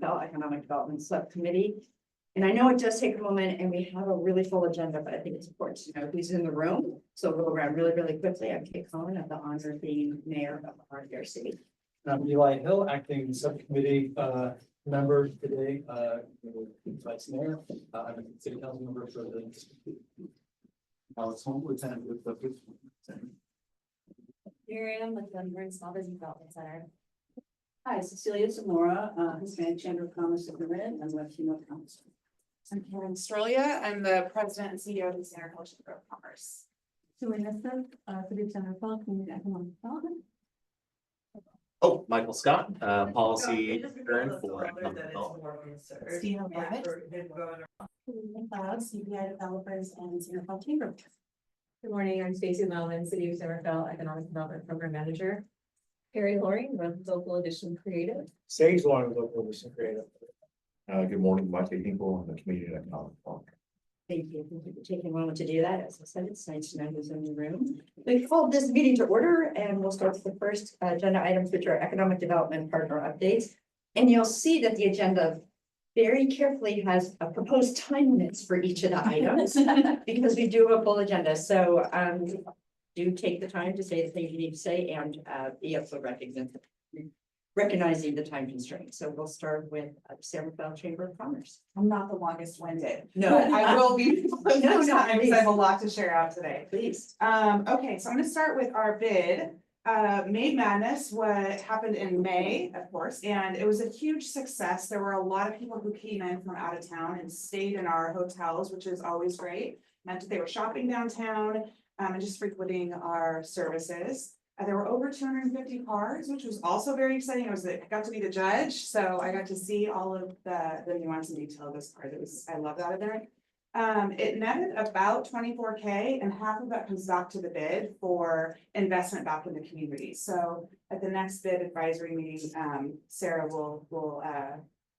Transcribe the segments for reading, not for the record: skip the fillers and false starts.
Rafael Economic Development Subcommittee. And I know it does take a moment and we have a really full agenda, but I think it's important to know who's in the room. So we'll go around really, really quickly. I'm Kate Cohen. I have the honor of being mayor of our dear city. I'm Eli Hill, acting subcommittee member today, vice mayor. I'm a city council member for the. Alex Holmes, lieutenant with the. Miriam with the Marin Small Business Development Center. Hi, Cecilia Zamora, Hispanic Chamber of Commerce of Marin and Latino Council. I'm Karen Strolia. I'm the president and CEO of the Center for Chamber of Commerce. Julie Smith, City Center for Community Economic Development. Oh, Michael Scott, policy intern for economic development. Steve Rabbit. CPI developers and Center for Chamber. Good morning, I'm Stacey Melvin, City of Centerville Economic Development Program Manager. Harry Loring, Local Edition Creative. Sage Long, local mission creative. Good morning, Mike Hinkle, I'm the community economic development. Thank you for taking a moment to do that. As I said, it's nice to know who's in the room. We called this meeting to order and we'll start with the first agenda items, which are economic development partner updates. And you'll see that the agenda very carefully has a proposed time limits for each of the items because we do have a full agenda. So do take the time to say the things you need to say and be also recognizing the time constraints. So we'll start with San Rafael Chamber of Commerce. I'm not the longest winded. No. But I will be No, time please. because I have a lot to share out today. Please. Okay, so I'm gonna start with our bid. May Madness, what happened in May, of course, and it was a huge success. There were a lot of people who came in from out of town and stayed in our hotels, which is always great. Meant that they were shopping downtown and just frequenting our services. There were over 250 cars, which was also very exciting. I got to be the judge, so I got to see all of the nuance and detail of this cars. I love that event. It netted about 24K and half of that comes back to the bid for investment back in the community. So at the next bid advisory meeting, Sarah will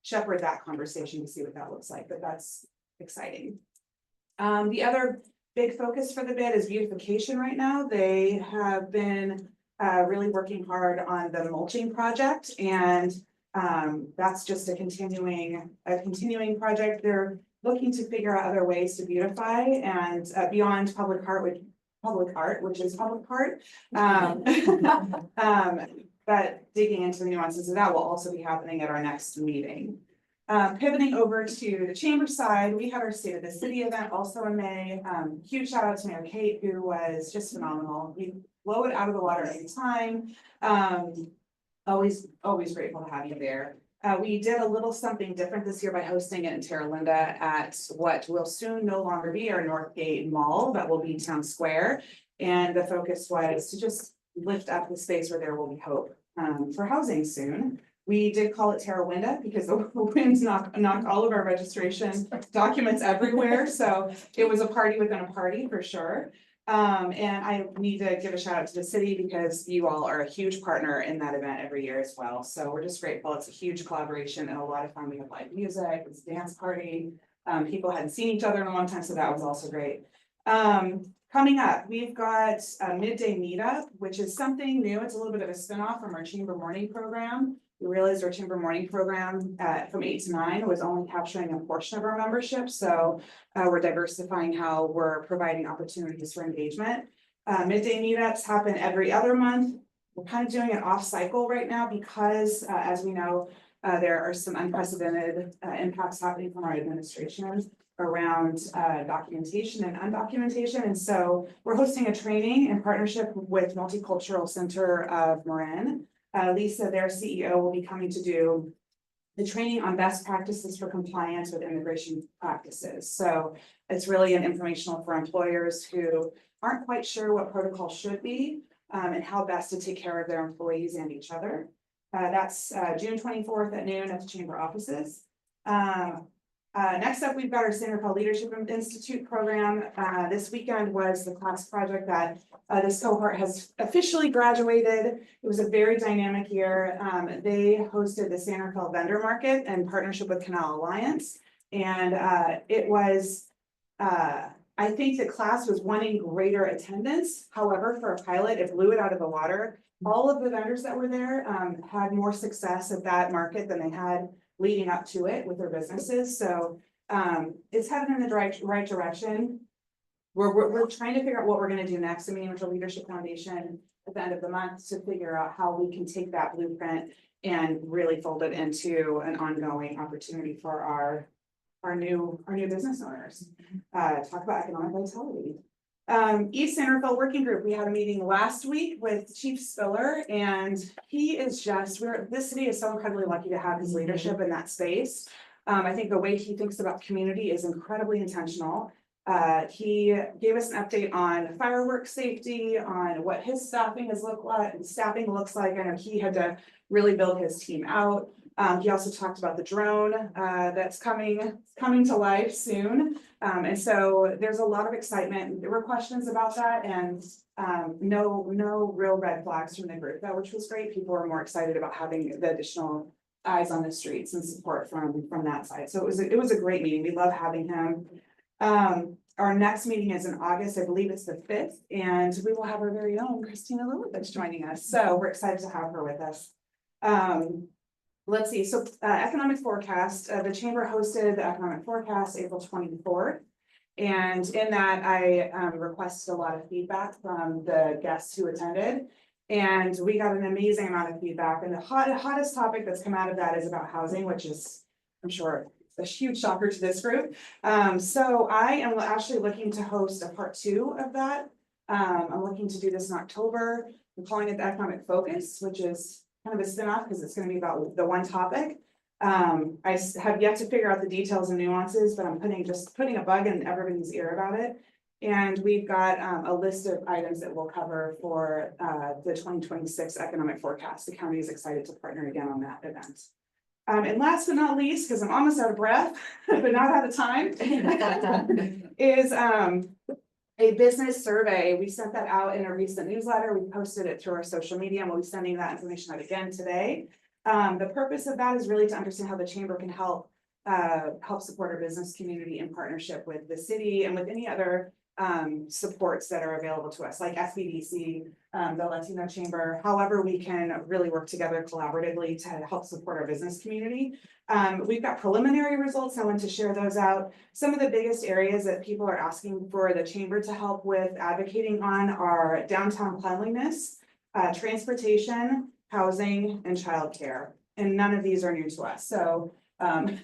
shepherd that conversation to see what that looks like, but that's exciting. The other big focus for the bid is beautification right now. They have been really working hard on the mulching project and that's just a continuing project. They're looking to figure out other ways to beautify and beyond public art, which is public art. But digging into the nuances of that will also be happening at our next meeting. Pivoting over to the chamber side, we had our State of the City event also in May. Huge shout out to Mayor Kate, who was just phenomenal. We blow it out of the water anytime. Always grateful to have you there. We did a little something different this year by hosting it in Terra Linda at what will soon no longer be our Northgate Mall, that will be Town Square. And the focus was to just lift up the space where there will be hope for housing soon. We did call it Terra Winda because the winds knocked all of our registration documents everywhere. So it was a party within a party for sure. And I need to give a shout out to the city because you all are a huge partner in that event every year as well. So we're just grateful. It's a huge collaboration and a lot of fun. We have live music, it's a dance party. People hadn't seen each other in a long time, so that was also great. Coming up, we've got a midday meetup, which is something new. It's a little bit of a spinoff from our chamber morning program. We realized our chamber morning program from 8 to 9 was only capturing a portion of our membership. So we're diversifying how we're providing opportunities for engagement. Midday meetups happen every other month. We're kind of doing it off cycle right now because as we know, there are some unprecedented impacts happening from our administration around documentation and undocumentation. And so we're hosting a training in partnership with Multicultural Center of Marin. Lisa, their CEO, will be coming to do the training on best practices for compliance with immigration practices. So it's really an informational for employers who aren't quite sure what protocol should be and how best to take care of their employees and each other. That's June 24th at noon at the chamber offices. Next up, we've got our San Rafael Leadership Institute program. This weekend was the class project that this cohort has officially graduated. It was a very dynamic year. They hosted the San Rafael Vendor Market in partnership with Canal Alliance. And it was, I think the class was wanting greater attendance. However, for a pilot, it blew it out of the water. All of the vendors that were there had more success at that market than they had leading up to it with their businesses. So it's headed in the right direction. We're trying to figure out what we're gonna do next. I'm meeting with the Leadership Foundation at the end of the month to figure out how we can take that blueprint and really fold it into an ongoing opportunity for our new business owners. Talk about economic vitality. East Centerville Working Group, we had a meeting last week with Chief Spiller, and he is just, this city is so incredibly lucky to have his leadership in that space. I think the way he thinks about community is incredibly intentional. He gave us an update on fireworks safety, on what his staffing looks like. I know he had to really build his team out. He also talked about the drone that's coming to life soon. And so there's a lot of excitement. There were questions about that, and no real red flags from the group, which was great. People were more excited about having the additional eyes on the streets and support from that side. So it was a great meeting. We love having him. Our next meeting is in August, I believe it's the 5th, and we will have our very own Christina Lillich joining us. So we're excited to have her with us. Let's see, so economic forecast, the chamber hosted the economic forecast April 24th. And in that, I requested a lot of feedback from the guests who attended. And we got an amazing amount of feedback. And the hottest topic that's come out of that is about housing, which is, I'm sure, a huge shocker to this group. So I am actually looking to host a part 2 of that. I'm looking to do this in October. I'm calling it the economic focus, which is kind of a spin-off because it's going to be about the one topic. I have yet to figure out the details and nuances, but I'm putting a bug in everybody's ear about it. And we've got a list of items that we'll cover for the 2026 economic forecast. The county is excited to partner again on that event. And last but not least, because I'm almost out of breath, but not out of time, is a business survey. We sent that out in a recent newsletter. We posted it through our social media, and we'll be sending that information out again today. The purpose of that is really to understand how the chamber can help support our business community in partnership with the city and with any other supports that are available to us, like SBDC, the Latino Chamber, however we can really work together collaboratively to help support our business community. We've got preliminary results. I want to share those out. Some of the biggest areas that people are asking for the chamber to help with advocating on are downtown cleanliness, transportation, housing, and childcare. And none of these are new to us. So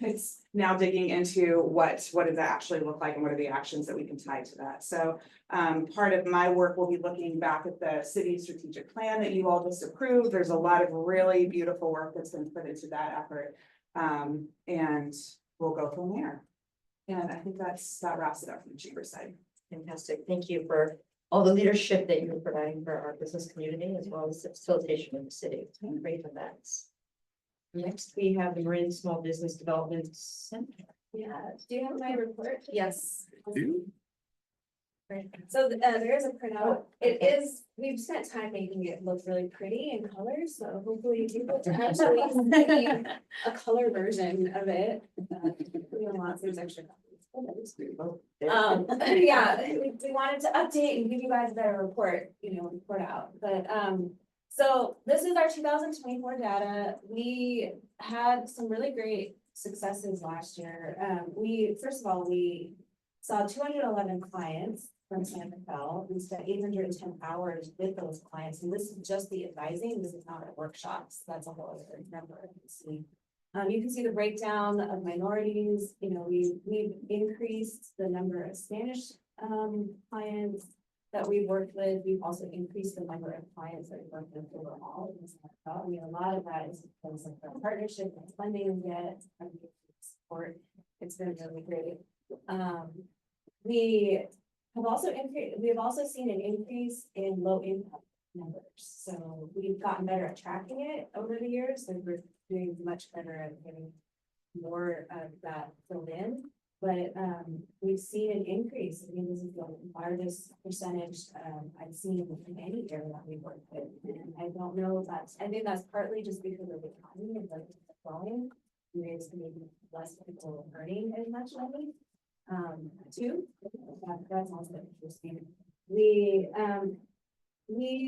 it's now digging into what does that actually look like and what are the actions that we can tie to that. So part of my work will be looking back at the city strategic plan that you all just approved. There's a lot of really beautiful work that's been put into that effort. And we'll go from there. And I think that wraps it up from the chamber side. Fantastic. Thank you for all the leadership that you're providing for our business community, as well as the facilitation of the city. It's been great events. Next, we have the Marin Small Business Development Center. Yeah, do you have my report? Yes. Do? Right. So there is a printout. We've spent time making it look really pretty in colors, so hopefully you will actually see a color version of it. We have lots of extra copies. Yeah, we wanted to update and give you guys a better report, report out, but so this is our 2024 data. We had some really great successes last year. First of all, we saw 211 clients from Santa Fe. We spent 810 hours with those clients, and this is just the advising. This is not our workshops. That's a whole other number. You can see the breakdown of minorities. We've increased the number of Spanish clients that we worked with. We've also increased the number of clients that we worked with overall. A lot of that is because of the partnership and funding we get and support. It's been really great. We have also seen an increase in low income numbers. So we've gotten better at tracking it over the years, and we're doing much better at getting more of that filled in. But we've seen an increase. I mean, this is the largest percentage I've seen in any area that we work with. And I don't know if I think that's partly just because of the economy and the growing. There's maybe less people earning as much money. Too. That's also interesting. We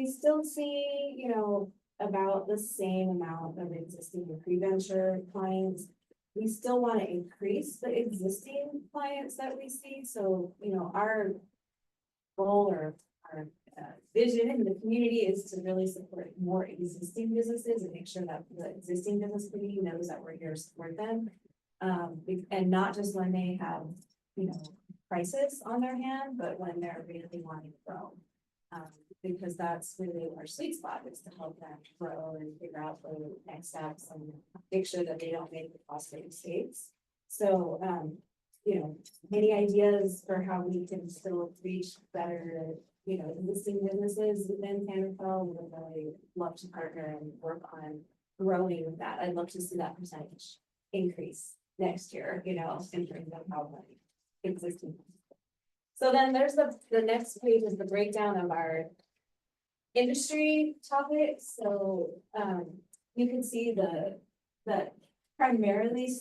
still see, about the same amount of existing pre-venture clients. we still want to increase the existing clients that we see, so, you know, our goal or our vision in the community is to really support more existing businesses and make sure that the existing business community knows that we're here to support them. And not just when they have, you know, crisis on their hand, but when they're really wanting to grow. Because that's really our sweet spot, is to help them grow and figure out the next steps and make sure that they don't make the costly mistakes. So, you know, any ideas for how we can still reach better, you know, existing businesses within Canterville? We would really love to partner and work on growing that. I'd love to see that percentage increase next year, you know, in terms of how many existing. So then there's the next page is the breakdown of our industry topics. So you can see that primarily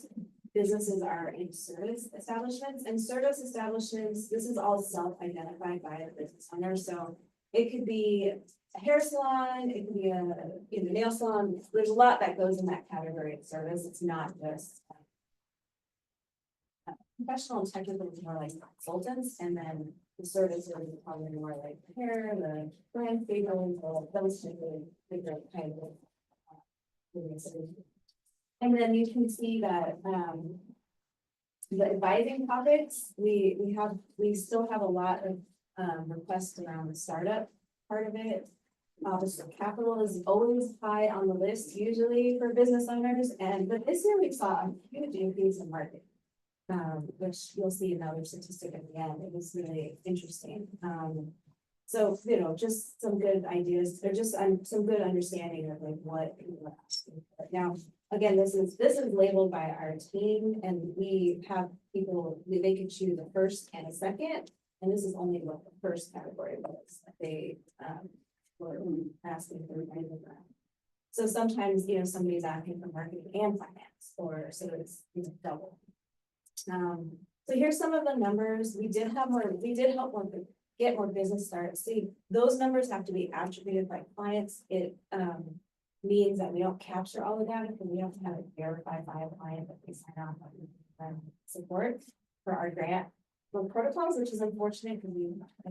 businesses are in service establishments, and service establishments, this is all self-identified by the business owner. So it could be a hair salon, it could be a nail salon. There's a lot that goes in that category of service. It's not just professional and technical, is more like consultants, and then the services are probably more like hair, the brand favors, those bigger kind of businesses. And then you can see that the advising topics, we still have a lot of requests around the startup part of it. Obviously, capital is always high on the list usually for business owners, but this year we saw a huge increase in marketing. Which you'll see another statistic at the end. It was really interesting. So, you know, just some good ideas, or just some good understanding of like what people are asking for. Now, again, this is labeled by our team, and we have people, they can choose a first and a second, and this is only what the first category was that they were asking for. So sometimes, you know, somebody's asking for marketing and finance, or so it's, you know, double. So here's some of the numbers. We did help get more business starts. See, those numbers have to be attributed by clients. It means that we don't capture all the data, because we have to have it verified by a client that they sign off on support for our grant for protocols, which is unfortunate because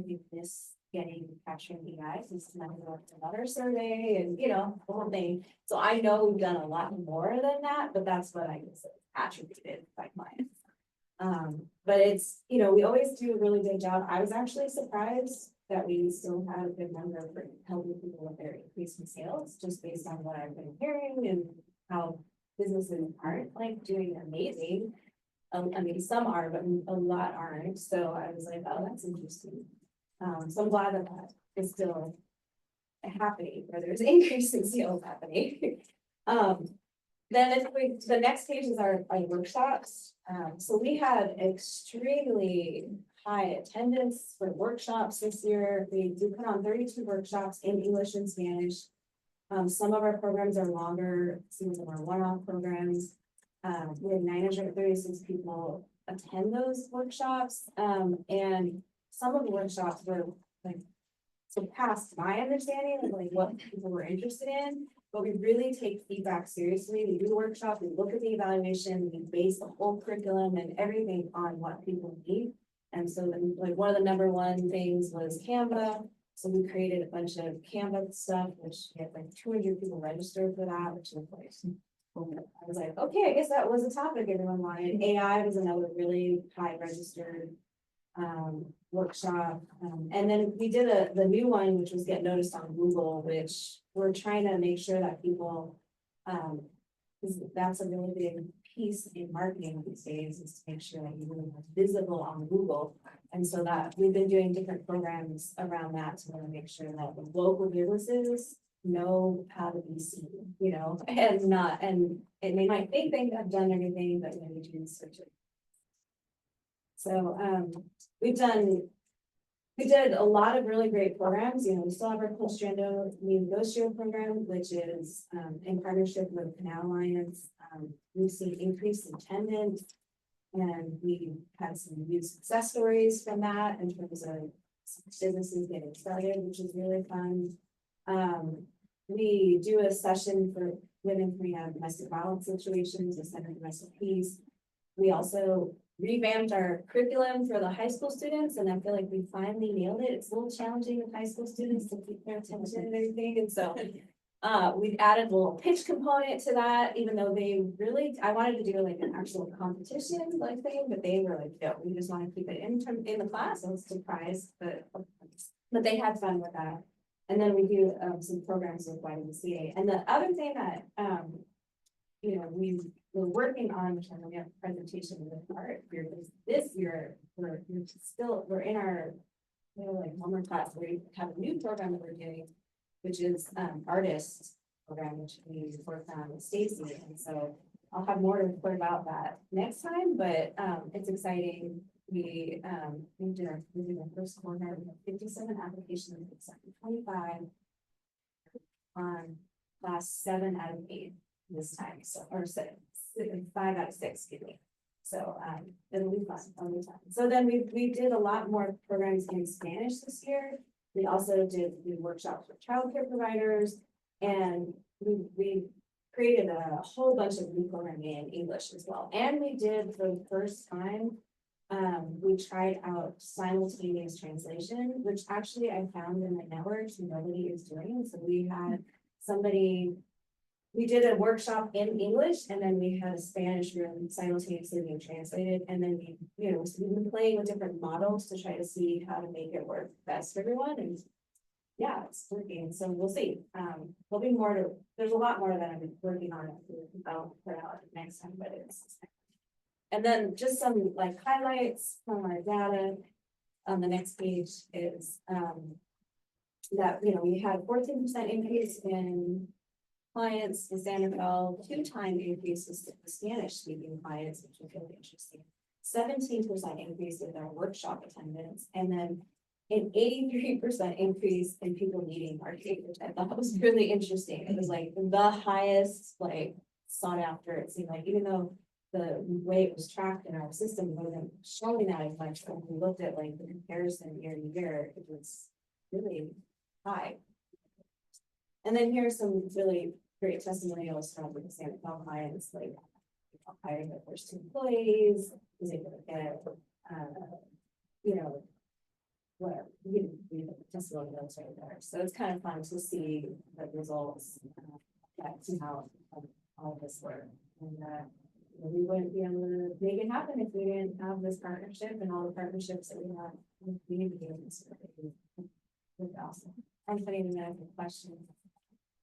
we miss capturing EI since another survey and, you know, the whole thing. So I know we've done a lot more than that, but that's what I guess attributed by clients. But it's, you know, we always do a really good job. I was actually surprised that we still had a good number for helping people with their increase in sales, just based on what I've been hearing and how businesses aren't like doing amazing. I mean, some are, but a lot aren't. So I was like, oh, that's interesting. So I'm glad that is still happening, where there's increase in sales happening. Then the next page is our workshops. So we had extremely high attendance for workshops this year. We do put on 32 workshops in English and Spanish. Some of our programs are longer, some of them are one-off programs. We had 936 people attend those workshops. And some of the workshops were like surpassed my understanding of like what people were interested in. But we really take feedback seriously. We do the workshop, we look at the evaluation, we base the whole curriculum and everything on what people need. And so then, like, one of the number one things was Canva. So we created a bunch of Canva stuff, which we had like 200 people registered for that, which was like, I was like, okay, I guess that was a topic everyone wanted. AI was another really high registered workshop. And then we did the new one, which was Get Noticed on Google, which we're trying to make sure that people, that's a really big piece in marketing these days, is to make sure that you're really visible on Google. And so that we've been doing different programs around that to really make sure that the local businesses know how to be seen, you know, and they might think they have done everything, but we need to research it. So we did a lot of really great programs. You know, we still have our Postrando Negotio program, which is in partnership with Canal Alliance. We've seen increased attendance, and we had some new success stories from that in terms of businesses getting started, which is really fun. We do a session women coming out of domestic violence situations, the Center for Domestic Peace. We also revamped our curriculum for the high school students, and I feel like we finally nailed it. It's a little challenging with high school students to keep their attention and everything, and so we've added a little pitch component to that, even though I wanted to do like an actual competition like thing, but they were like, no, we just want to keep it in the class. I was surprised, but they had fun with that. And then we do some programs with YMCA. And the other thing that you know, we're working on, which we have a presentation in the part here, this year, we're in our, you know, like one more class, we have a new program that we're doing, which is artist program, which we worked on with Stacy. And so I'll have more to report about that next time, but it's exciting. We did our first quarter, we have 57 applications, accepted 25 on class 7 out of 8 this time, so or 5 out of 6, excuse me. So it'll be fun all the time. So then we did a lot more programs in Spanish this year. We also did workshops for childcare providers, and we created a whole bunch of new programming in English as well. And we did for the first time, we tried out simultaneous translation, which actually I found in my network nobody is doing. So we had we did a workshop in English, and then we had a Spanish room simultaneously being translated. And then we've been playing with different models to try to see how to make it work best for everyone. And yeah, it's working. So we'll see. There'll be more there's a lot more that I've been working on. I'll put out next time, but it's. And then just some like highlights from our data on the next page is that, we had 14% increase in clients in San Rafael, 2-time increases in Spanish speaking clients, which was really interesting. 17% increase in their workshop attendance, and then an 83% increase in people needing marketing, which I thought was really interesting. It was like the highest sought after. It seemed like, even though the way it was tracked in our system wasn't showing that as much, when we looked at the comparison year to year, it was really high. And then here's some really great testimonials from the San Rafael clients, hiring their first 2 employees, was able to get, testimonials right there. So it's kind of fun to see the results, and how all of this work. And we wouldn't be able to make it happen if we didn't have this partnership and all the partnerships that we have with the community. It's awesome. I'm putting in a question.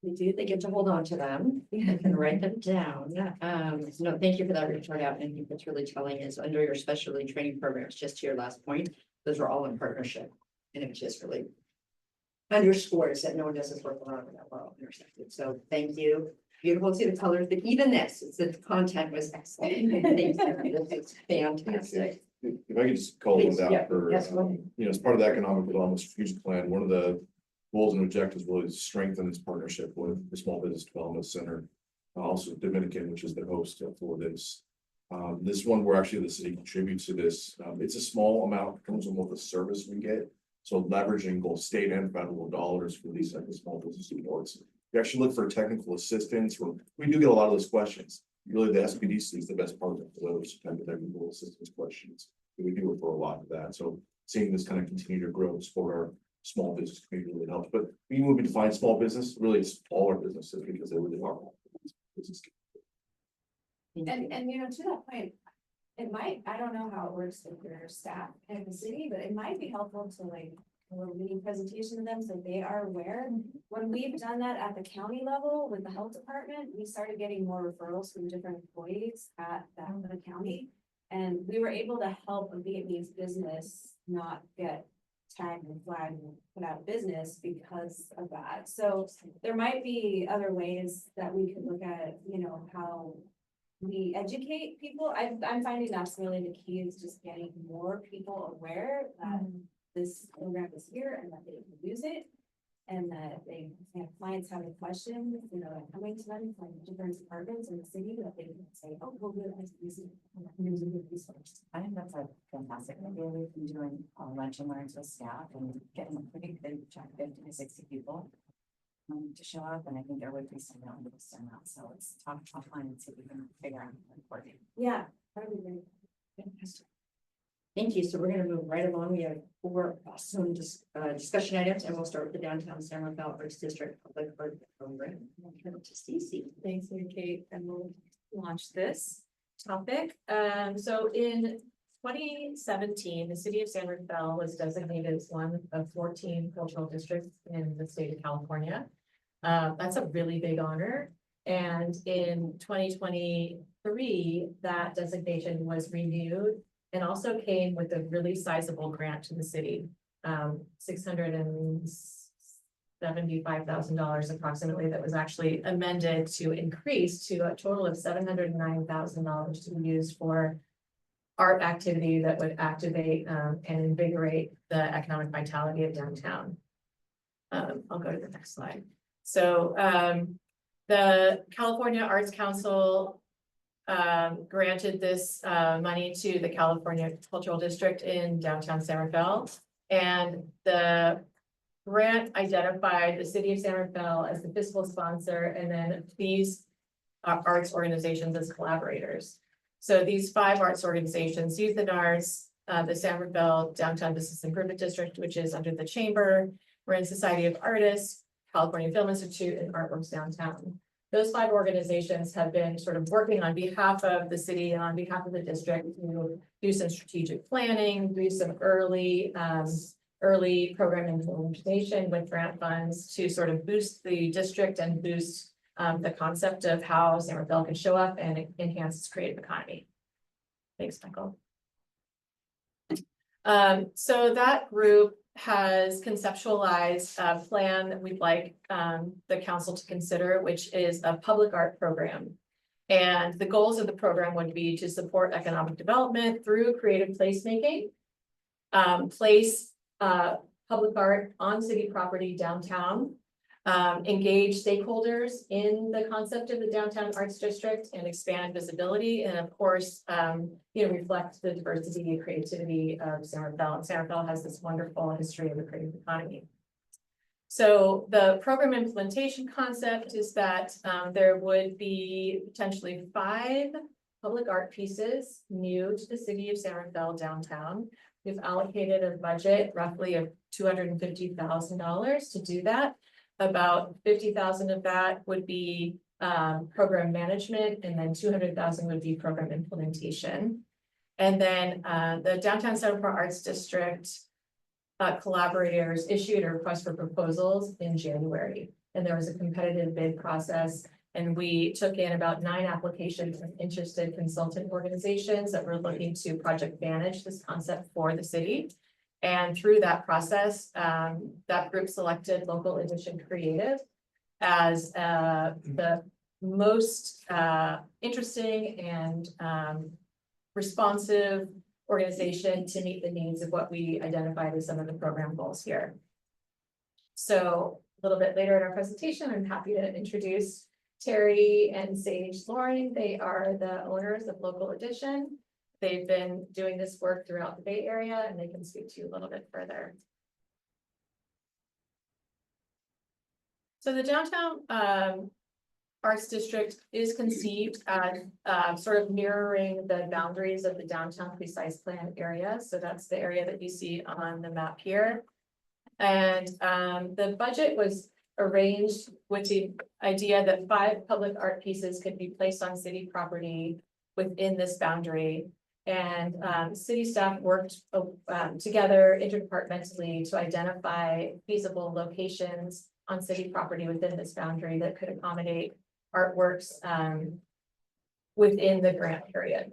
They get to hold on to them and write them down. No, thank you for that report out. And I think what's really telling is under your specialty training programs, just to your last point, those are all in partnership. And it just really underscores that no one does this work alone, that we're all intersected. So thank you. Beautiful to see the colors, the evenness, the content was excellent. Thank you. This is fantastic. If I could just call Please, those yeah, out for, yes, go ahead. as part of the economic development strategic plan, one of the goals and objectives really is to strengthen this partnership with the Small Business Development Center, also Dominican, which is the host for this. This one, where actually the city contributes to this. It's a small amount in terms of what the service we get. So leveraging both state and federal dollars for these type of small business supports. We actually look for technical assistance. We do get a lot of those questions. Really, the SBDC is the best partner for those type of technical assistance questions. We do refer a lot of that. So seeing this kind of continue to grow and support our small business community really helps. But even when we define small business, really it's all our businesses, because they really are all business. And to that point, it might, I don't know how it works with your staff in the city, but it might be helpful to a little mini presentation to them so they are aware. When we've done that at the county level with the health department, we started getting more referrals from different employees at the county. And we were able to help a Vietnamese business not get tagged and flagged and put out of business because of that. So there might be other ways that we could look at, how we educate people. I'm finding that's really the key, is just getting more people aware that this program is here and that they can use it. And that they have clients having questions, coming to them from different departments in the city, that they can say, oh, well, we're using a good resource. I think that's a fantastic idea. We've been doing lunch and learns with staff and getting a pretty good chunk, 50 to 60 people. to show up, and I think there would be some real interest in that, so let's talk offline and see if we can figure out how to coordinate. Yeah, that would be great. Fantastic. Thank you. So we're gonna move right along. We have 4 awesome discussion items, and we'll start with the downtown San Rafael Arts District Public Art Program. I'll turn it to Stacy. Thanks, Mary Kate, and we'll launch this topic. So in 2017, the city of San Rafael was designated as one of 14 cultural districts in the state of California. That's a really big honor. And in 2023, that designation was renewed and also came with a really sizable grant to the city. $675,000 approximately, that was actually amended to increase to a total of $709,000 to be used for art activity that would activate and invigorate the economic vitality of downtown. I'll go to the next slide. So the California Arts Council granted this money to the California Cultural District in downtown San Rafael, and the grant identified the city of San Rafael as the fiscal sponsor, and then these arts organizations as collaborators. So these 5 arts organizations, Youth and Arts, the San Rafael Downtown Business Improvement District, which is under the Chamber, Marin Society of Artists, California Film Institute, and Artworks Downtown. Those 5 organizations have been sort of working on behalf of the city and on behalf of the district to do some strategic planning, do some early program implementation with grant funds to sort of boost the district and boost the concept of how San Rafael can show up and enhance its creative economy. Thanks, Michael. So that group has conceptualized a plan that we'd like the council to consider, which is a public art program. And the goals of the program would be to support economic development through creative placemaking, place public art on city property downtown, engage stakeholders in the concept of the downtown arts district and expand visibility, and of course, reflect the diversity and creativity of San Rafael. And San Rafael has this wonderful history of the creative economy. So the program implementation concept is that there would be potentially 5 public art pieces new to the city of San Rafael downtown. We've allocated a budget roughly of $250,000 to do that. About 50,000 of that would be program management, and then 200,000 would be program implementation. And then the Downtown San Rafael Arts District collaborators issued a request for proposals in January, and there was a competitive bid process. And we took in about 9 applications from interested consultant organizations that were looking to project manage this concept for the city. And through that process, that group selected Local Edition Creative as the most interesting and responsive organization to meet the needs of what we identified as some of the program goals here. So a little bit later in our presentation, I'm happy to introduce Terry and Sage Loring. They are the owners of Local Edition. They've been doing this work throughout the Bay Area, and they can speak to you a little bit further. So the Downtown Arts District is conceived as sort of mirroring the boundaries of the Downtown Precise Plan area. So that's the area that you see on the map here. And the budget was arranged with the idea that 5 public art pieces could be placed on city property within this boundary. And city staff worked together interdepartmentally to identify feasible locations on city property within this boundary that could accommodate artworks within the grant period.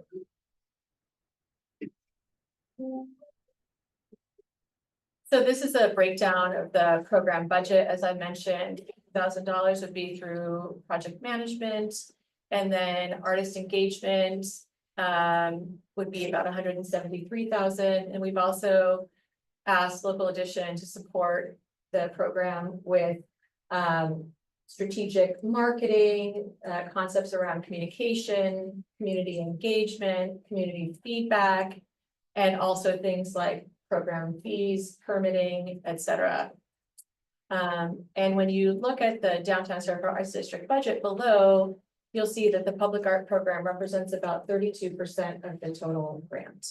So this is a breakdown of the program budget. As I mentioned, $1,000 would be through project management, and then artist engagement would be about 173,000. And we've also asked Local Edition to support the program with strategic marketing, concepts around communication, community engagement, community feedback, and also things like program fees, permitting, etc. And when you look at the downtown Sarah Arts District budget below, you'll see that the public art program represents about 32% of the total grant.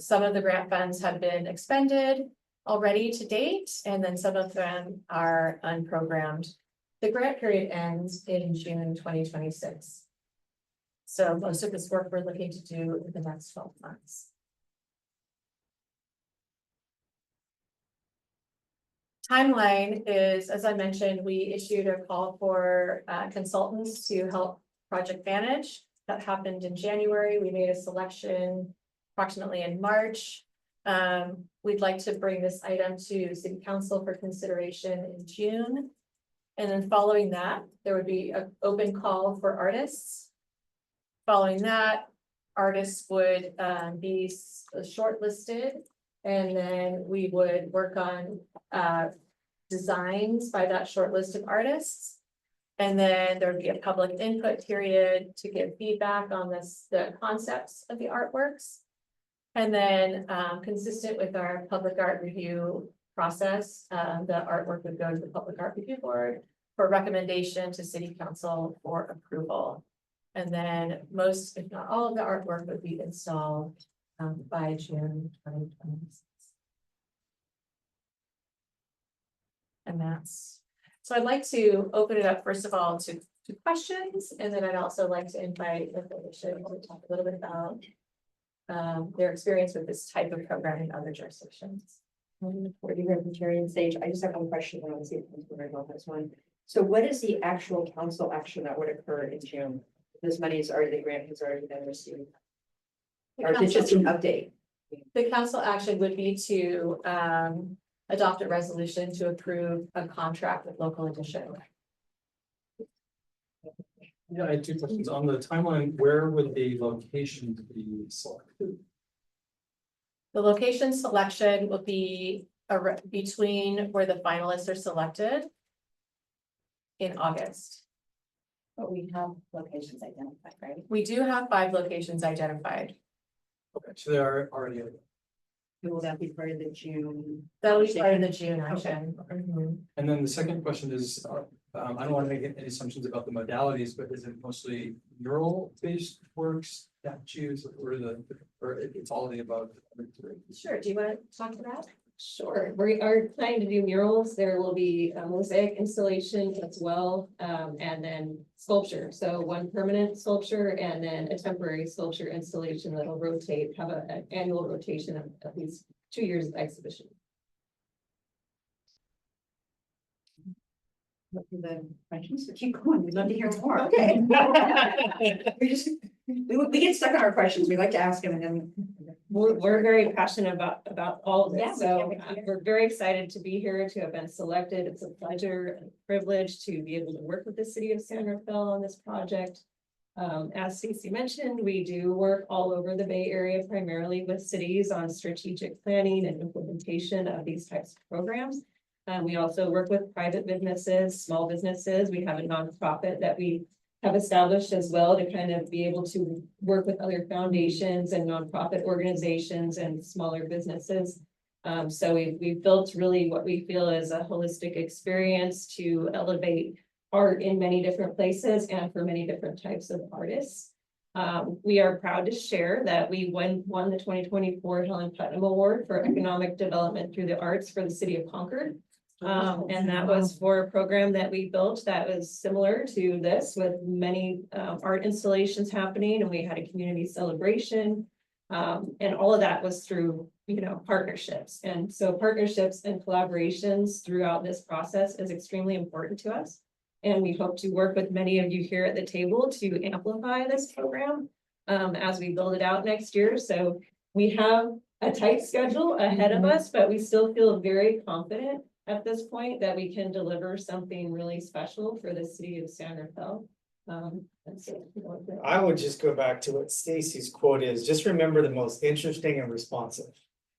Some of the grant funds have been expended already to date, and then some of them are unprogrammed. The grant period ends in June 2026. So most of this work we're looking to do in the next 12 months. Timeline is, as I mentioned, we issued a call for consultants to help project manage. That happened in January. We made a selection approximately in March. We'd like to bring this item to City Council for consideration in June. And then following that, there would be an open call for artists. Following that, artists would be shortlisted, and then we would work on designs by that short list of artists. And then there would be a public input period to give feedback on the concepts of the artworks. And then consistent with our public art review process, the artwork would go to the Public Art Review Board for recommendation to City Council for approval. And then most, if not all of the artwork would be installed by June 2026. And that's, so I'd like to open it up first of all to questions, and then I'd also like to invite the coalition to talk a little bit about their experience with this type of program in other jurisdictions. For the Presbyterian stage, I just have one question. I want to see if we're going to go on this one. So what is the actual council action that would occur in June? This money is already, the grant has already been received. Or is it just an update? The council action would be to adopt a resolution to approve a contract with Local Edition. Yeah, I had two questions on the timeline. Where would the location be selected? The location selection will be between where the finalists are selected in August. But we have locations identified, right? We do have 5 locations identified. Okay, so they are already. Will that be part of the June? That'll be part of the June action. Mhm. And then the second question is, I don't want to make any assumptions about the modalities, but is it mostly mural based works, statues, or it's all of the above? Sure, do you want to talk to that? Sure, we are planning to do murals. There will be a mosaic installation as well, and then sculpture. So one permanent sculpture and then a temporary sculpture installation that'll rotate, have an annual rotation of at least 2 years of exhibition. The questions, so keep going, we'd love to hear more. Okay. We get stuck on our questions, we like to ask them and then. We're very passionate about all of Yeah, this, we so can't wait to hear. we're very excited to be here, to have been selected. It's a pleasure and privilege to be able to work with the city of San Rafael on this project. As Stacy mentioned, we do work all over the Bay Area, primarily with cities on strategic planning and implementation of these types of programs. We also work with private businesses, small businesses. We have a nonprofit that we have established as well to kind of be able to work with other foundations and nonprofit organizations and smaller businesses. So we've built really what we feel is a holistic experience to elevate art in many different places and for many different types of artists. We are proud to share that we won the 2024 Helen Putnam Award for Economic Development through the Arts for the city of Concord. And that was for a program that we built that was similar to this, with many art installations happening, and we had a community celebration. And all of that was through, partnerships. And so partnerships and collaborations throughout this process is extremely important to us. And we hope to work with many of you here at the table to amplify this program as we build it out next year. So we have a tight schedule ahead of us, but we still feel very confident at this point that we can deliver something really special for the city of San Rafael. I would just go back to what Stacy's quote is, just remember the most interesting and responsive.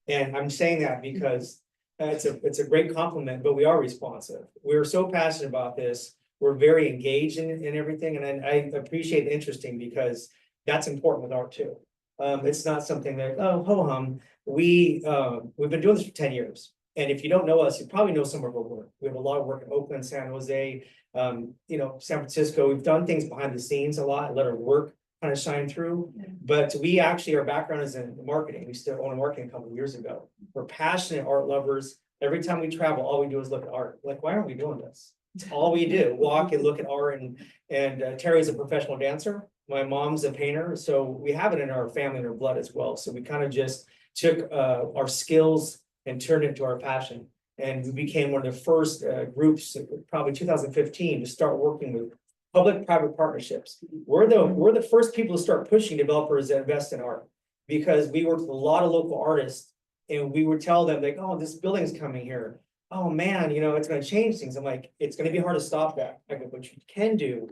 And I'm saying that because it's a great compliment, but we are responsive. We're so passionate about this. We're very engaged in everything, and I appreciate the interesting because that's important with art too. It's not something that, oh, ho hum. We've been doing this for 10 years. And if you don't know us, you probably know some of our work. We have a lot of work in Oakland, San Jose, you know, San Francisco. We've done things behind the scenes a lot, let our work kind of shine through. But we actually, our background is in marketing. We still own a marketing company years ago. We're passionate art lovers. Every time we travel, all we do is look at art. Like, why aren't we doing this? It's all we do, walk and look at art. And Terry's a professional dancer. My mom's a painter, so we have it in our family and our blood as well. So we kind of just took our skills and turned it into our passion. And we became one of the first groups, probably 2015, to start working with public-private partnerships. We're the first people to start pushing developers that invest in art, because we worked with a lot of local artists, and we would tell them like, oh, this building's coming here. Oh man, you know, it's going to change things. I'm like, it's going to be hard to stop that. I go, what you can do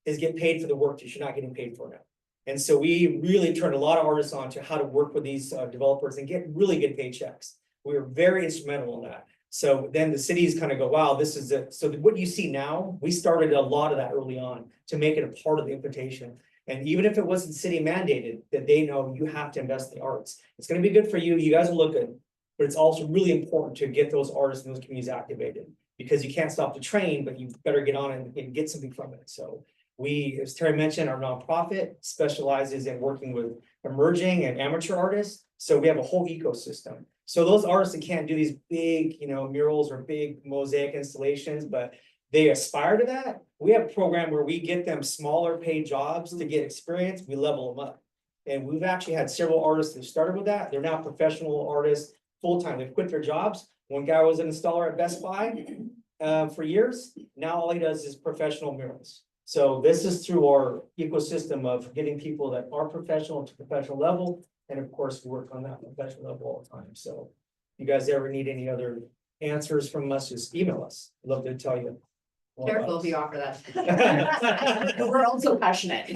is get paid for the work that you're not getting paid for now. And so we really turned a lot of artists on to how to work with these developers and get really good paychecks. We were very instrumental in that. So then the cities kind of go, wow, this is it. So what you see now, we started a lot of that early on to make it a part of the invitation. And even if it wasn't city mandated, that they know you have to invest in the arts. It's going to be good for you. You guys will look good, but it's also really important to get those artists and those communities activated, because you can't stop the train, but you better get on it and get something from it. So we, as Terry mentioned, our nonprofit specializes in working with emerging and amateur artists. So we have a whole ecosystem. So those artists that can't do these big, you know, murals or big mosaic installations, but they aspire to that. We have a program where we get them smaller paid jobs to get experience. We level them up. And we've actually had several artists that started with that. They're now professional artists full-time. They've quit their jobs. One guy was an installer at Best Buy for years. Now all he does is professional murals. So this is through our ecosystem of getting people that are professional to professional level. And of course, we work on that professional level all the time. So if you guys ever need any other answers from us, just email us. I'd love to tell you. more Careful about if you offer that. We're also passionate.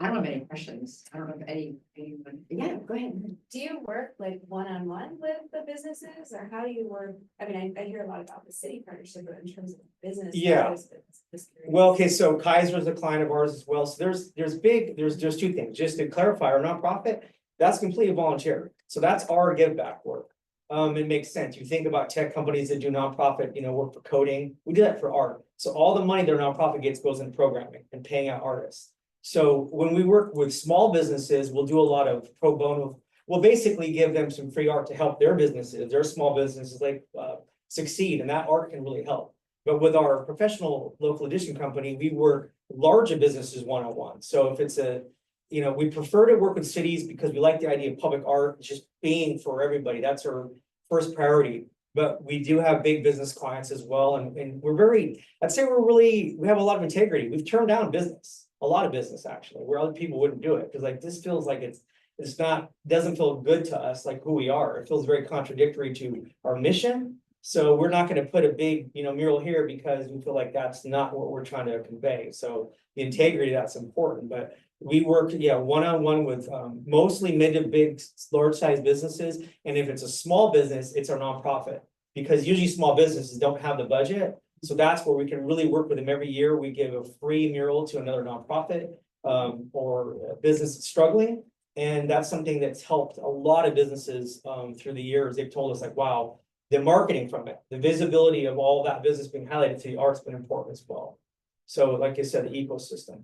I don't have any questions. I don't know if anyone, yeah, go ahead. Do you work like one-on-one with the businesses, or how do you work? I mean, I hear a lot about the city partnership, but in terms of business. Yeah. I was just curious. Well, okay, so Kaiser's a client of ours as well. So there's two things. Just to clarify, our nonprofit, that's completely volunteer. So that's our give back work. It makes sense. You think about tech companies that do nonprofit, you know, work for coding. We do that for art. So all the money their nonprofit gets goes into programming and paying out artists. So when we work with small businesses, we'll do a lot of pro bono. We'll basically give them some free art to help their businesses, their small businesses like succeed, and that art can really help. But with our professional local edition company, we work larger businesses one-on-one. So if it's you know, we prefer to work with cities because we like the idea of public art just being for everybody. That's our first priority. But we do have big business clients as well. And I'd say we have a lot of integrity. We've turned down business. A lot of business actually, where other people wouldn't do it, because like this feels like doesn't feel good to us, like who we are. It feels very contradictory to our mission. So we're not going to put a big, you know, mural here because we feel like that's not what we're trying to convey. So the integrity, that's important. But we work, one-on-one with mostly mid to big, large size businesses. And if it's a small business, it's our nonprofit, because usually small businesses don't have the budget. So that's where we can really work with them. Every year we give a free mural to another nonprofit or a business that's struggling. And that's something that's helped a lot of businesses through the years. They've told us like, wow, the marketing from it, the visibility of all that business being highlighted to the art's been important as well. So like I said, the ecosystem.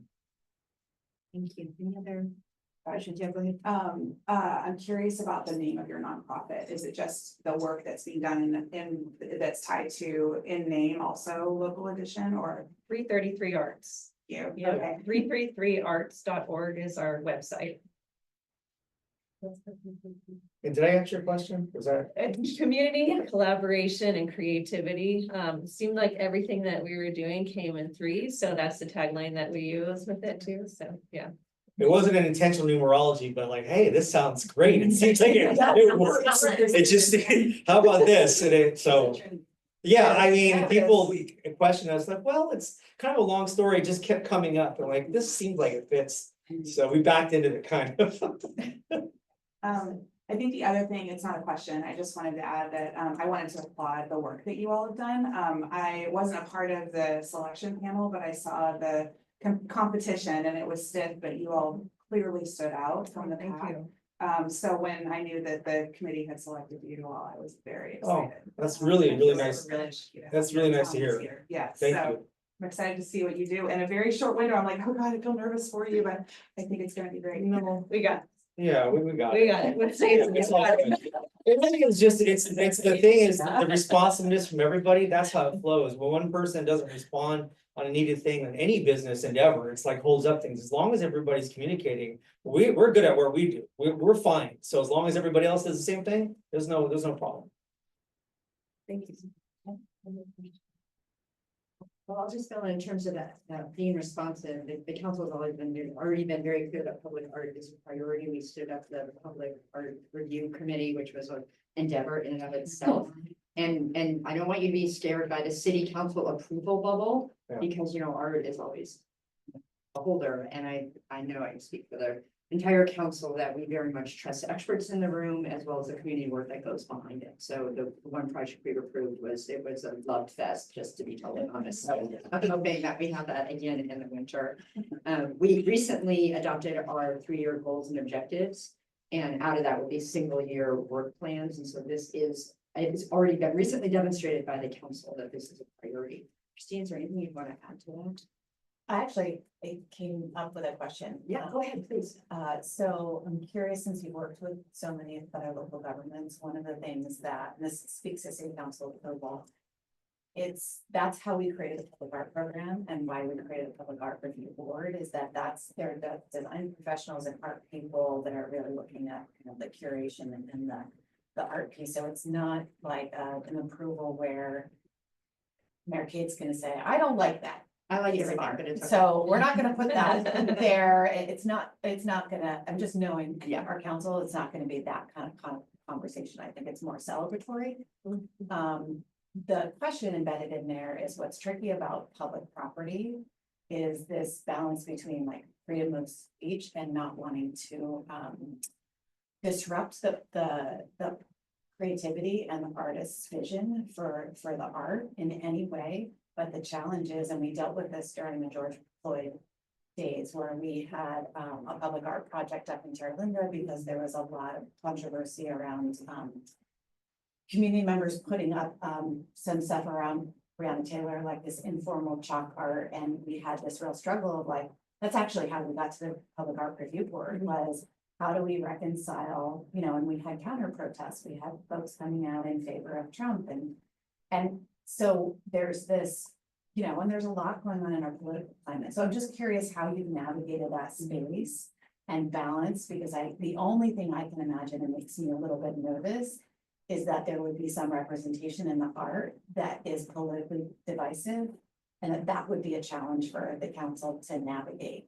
Thank you. Any other questions? Yeah, go ahead. I'm curious about the name of your nonprofit. Is it just the work that's being done in that's tied to in name also local edition, or 333 Arts. you? Yeah, Okay. 333arts.org is our website. And did I answer your question? Was that? Community, collaboration, and creativity. Seemed like everything that we were doing came in threes, so that's the tagline that we use with it too. So yeah. It wasn't an intentional numerology, but like, hey, this sounds great. It seems like it works. It just, how about this? Yeah, I mean, people question us like, well, it's kind of a long story. It just kept coming up, and like, this seems like it fits. So we backed into it kind of. I think the other thing, it's not a question, I just wanted to add that I wanted to applaud the work that you all have done. I wasn't a part of the selection panel, but I saw the competition and it was stiff, but you all clearly stood out from the pack. So when I knew that the committee had selected you all, I was very Oh, excited. that's really, really So nice. really, That's really nice to Thomas hear. here. Yeah, Thank so you. I'm excited to see what you do in a very short window. I'm like, oh God, I feel nervous for you, but I think it's gonna be great. No, we got, Yeah, we got it. we got it. Let's say it's- It's all good. It really is just, it's the thing is the responsiveness from everybody, that's how it flows. When one person doesn't respond on a needed thing in any business endeavor, it's like holds up things. As long as everybody's communicating, we're good at what we do. We're fine. So as long as everybody else does the same thing, there's no problem. Thank you. Well, I'll just fill in terms of that, being responsive, the council has already been very clear that public art is a priority. We stood up the public art review committee, which was an endeavor in and of itself. And I don't want you to be scared by the city council approval bubble, Yeah. because, you know, art is always a holder, and I know I can speak for the entire council that we very much trust experts in the room as well as the community work that goes behind it. So the one project we approved was a love fest, just to be totally honest. So I'm hoping that we have that again in the winter. We recently adopted our 3-year goals and objectives, and out of that will be single-year work plans. And so it's already been recently demonstrated by the council that this is a priority. Christine, is there anything you want to add to that? I came up with a question. Yeah, go ahead, please. So I'm curious, since you've worked with so many of our local governments, one of the things that, and this speaks to city council approval. That's how we created the public art program and why we created the public art review board is that's they're the design professionals and art people that are really looking at kind of the curation and the art piece. So it's not like an approval where Mayor Kate's gonna say, I don't like that. I like piece of everything, art." but it's. okay. So we're not gonna put that there. It's not gonna, I'm just knowing Yeah. our council, it's not gonna be that kind of conversation. I think it's more celebratory. The question embedded in there is what's tricky about public property is this balance between like freedom of speech and not wanting to disrupt the creativity and the artist's vision for the art in any way. But the challenge is, and we dealt with this during the George Floyd days where we had a public art project up in Terralinda because there was a lot of controversy around community members putting up some stuff around Breonna Taylor, like this informal chalk art. And we had this real struggle of like, that's actually how we got to the public art review board was how do we reconcile, you know, and we had counter protests. We had folks coming out in favor of Trump and so there's this, you know, and there's a lot going on in our political climate. So I'm just curious how you've navigated that space and balance, because the only thing I can imagine that makes me a little bit nervous is that there would be some representation in the art that is politically divisive. And that would be a challenge for the council to navigate.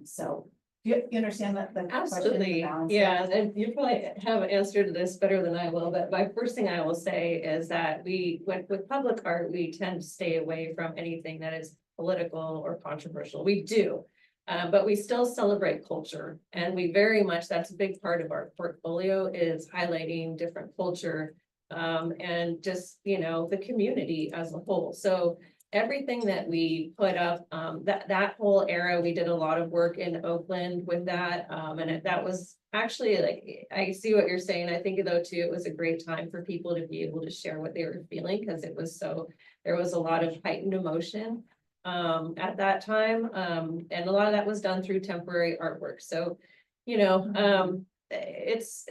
So you understand that? The question, the Absolutely, balance yeah, there? and you probably have answered this better than I will, but my first thing I will say is that with public art, we tend to stay away from anything that is political or controversial. We do. But we still celebrate culture, and we very much, that's a big part of our portfolio is highlighting different culture. And just, you know, the community as a whole. So everything that we put up, that whole era, we did a lot of work in Oakland with that. And that was actually like, I see what you're saying. I think though too, it was a great time for people to be able to share what they were feeling because there was a lot of heightened emotion at that time. And a lot of that was done through temporary artwork. So, you know, it's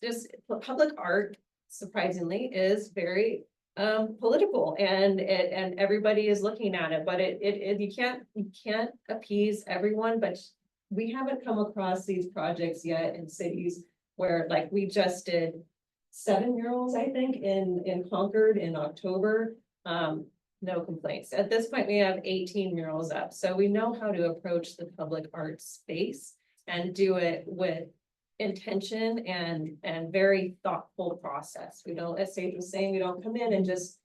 just public art, surprisingly, is very political and everybody is looking at it, but you can't appease everyone, but we haven't come across these projects yet in cities where like we just did 7 murals, I think, in Concord in October. No complaints. At this point, we have 18 murals up, so we know how to approach the public art space and do it with intention and very thoughtful process. We don't, as Sage was saying, we don't come in and just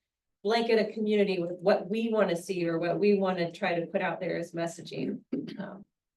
blanket a community with what we want to see or what we want to try to put out there as messaging.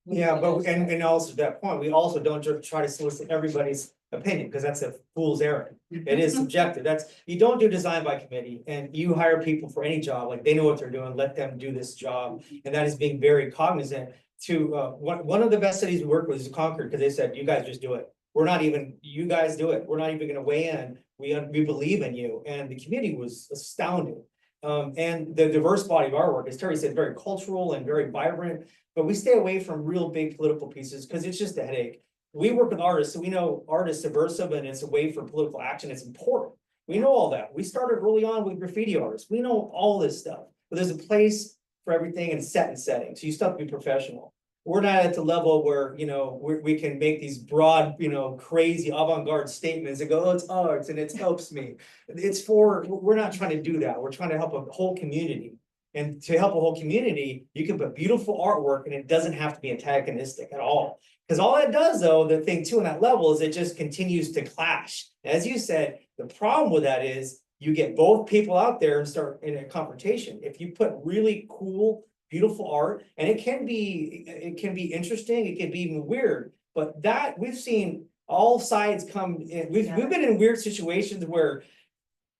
Yeah, but and also to that point, we also don't just try to solicit everybody's opinion, because that's a fool's errand. It is subjective. You don't do design by committee, and you hire people for any job, like they know what they're doing, let them do this job. And that is being very cognizant to one of the best cities we work with is Concord, because they said, you guys just do it. we're not even, you guys do it, we're not even gonna weigh in, we believe in you, and the community was astounded. And the diverse body of our work, as Terry said, very cultural and very vibrant, but we stay away from real big political pieces, because it's just a headache. We work with artists, so we know art is subversive and it's a way for political action, it's important. We know all that, we started early on with graffiti artists, we know all this stuff, but there's a place for everything and set and setting, so you still have to be professional. We're not at the level where, you know, we can make these broad, you know, crazy avant-garde statements and go, oh, it's arts and it helps me. We're not trying to do that. We're trying to help a whole community. And to help a whole community, you can put beautiful artwork and it doesn't have to be antagonistic at all. Because all that does, though, the thing too on that level is it just continues to clash. As you said, the problem with that is you get both people out there and start in a confrontation. If you put really cool, beautiful art, and it can be interesting, it can be even weird, but that we've seen all sides come in. We've been in weird situations where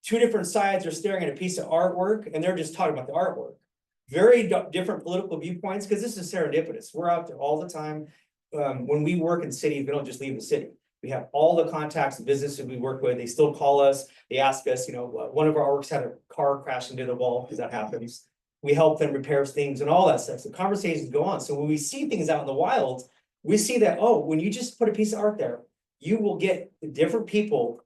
two different sides are staring at a piece of artwork and they're just talking about the artwork. Very different political viewpoints, because this is serendipitous. We're out there all the time. When we work in cities, we don't just leave the city. We have all the contacts and businesses we work with. They still call us. They ask us, you know, one of our artworks had a car crash into the wall, because that happens. We help them repair things and all that stuff. So conversations go on. So when we see things out in the wild, we see that, oh, when you just put a piece of art there, you will get different people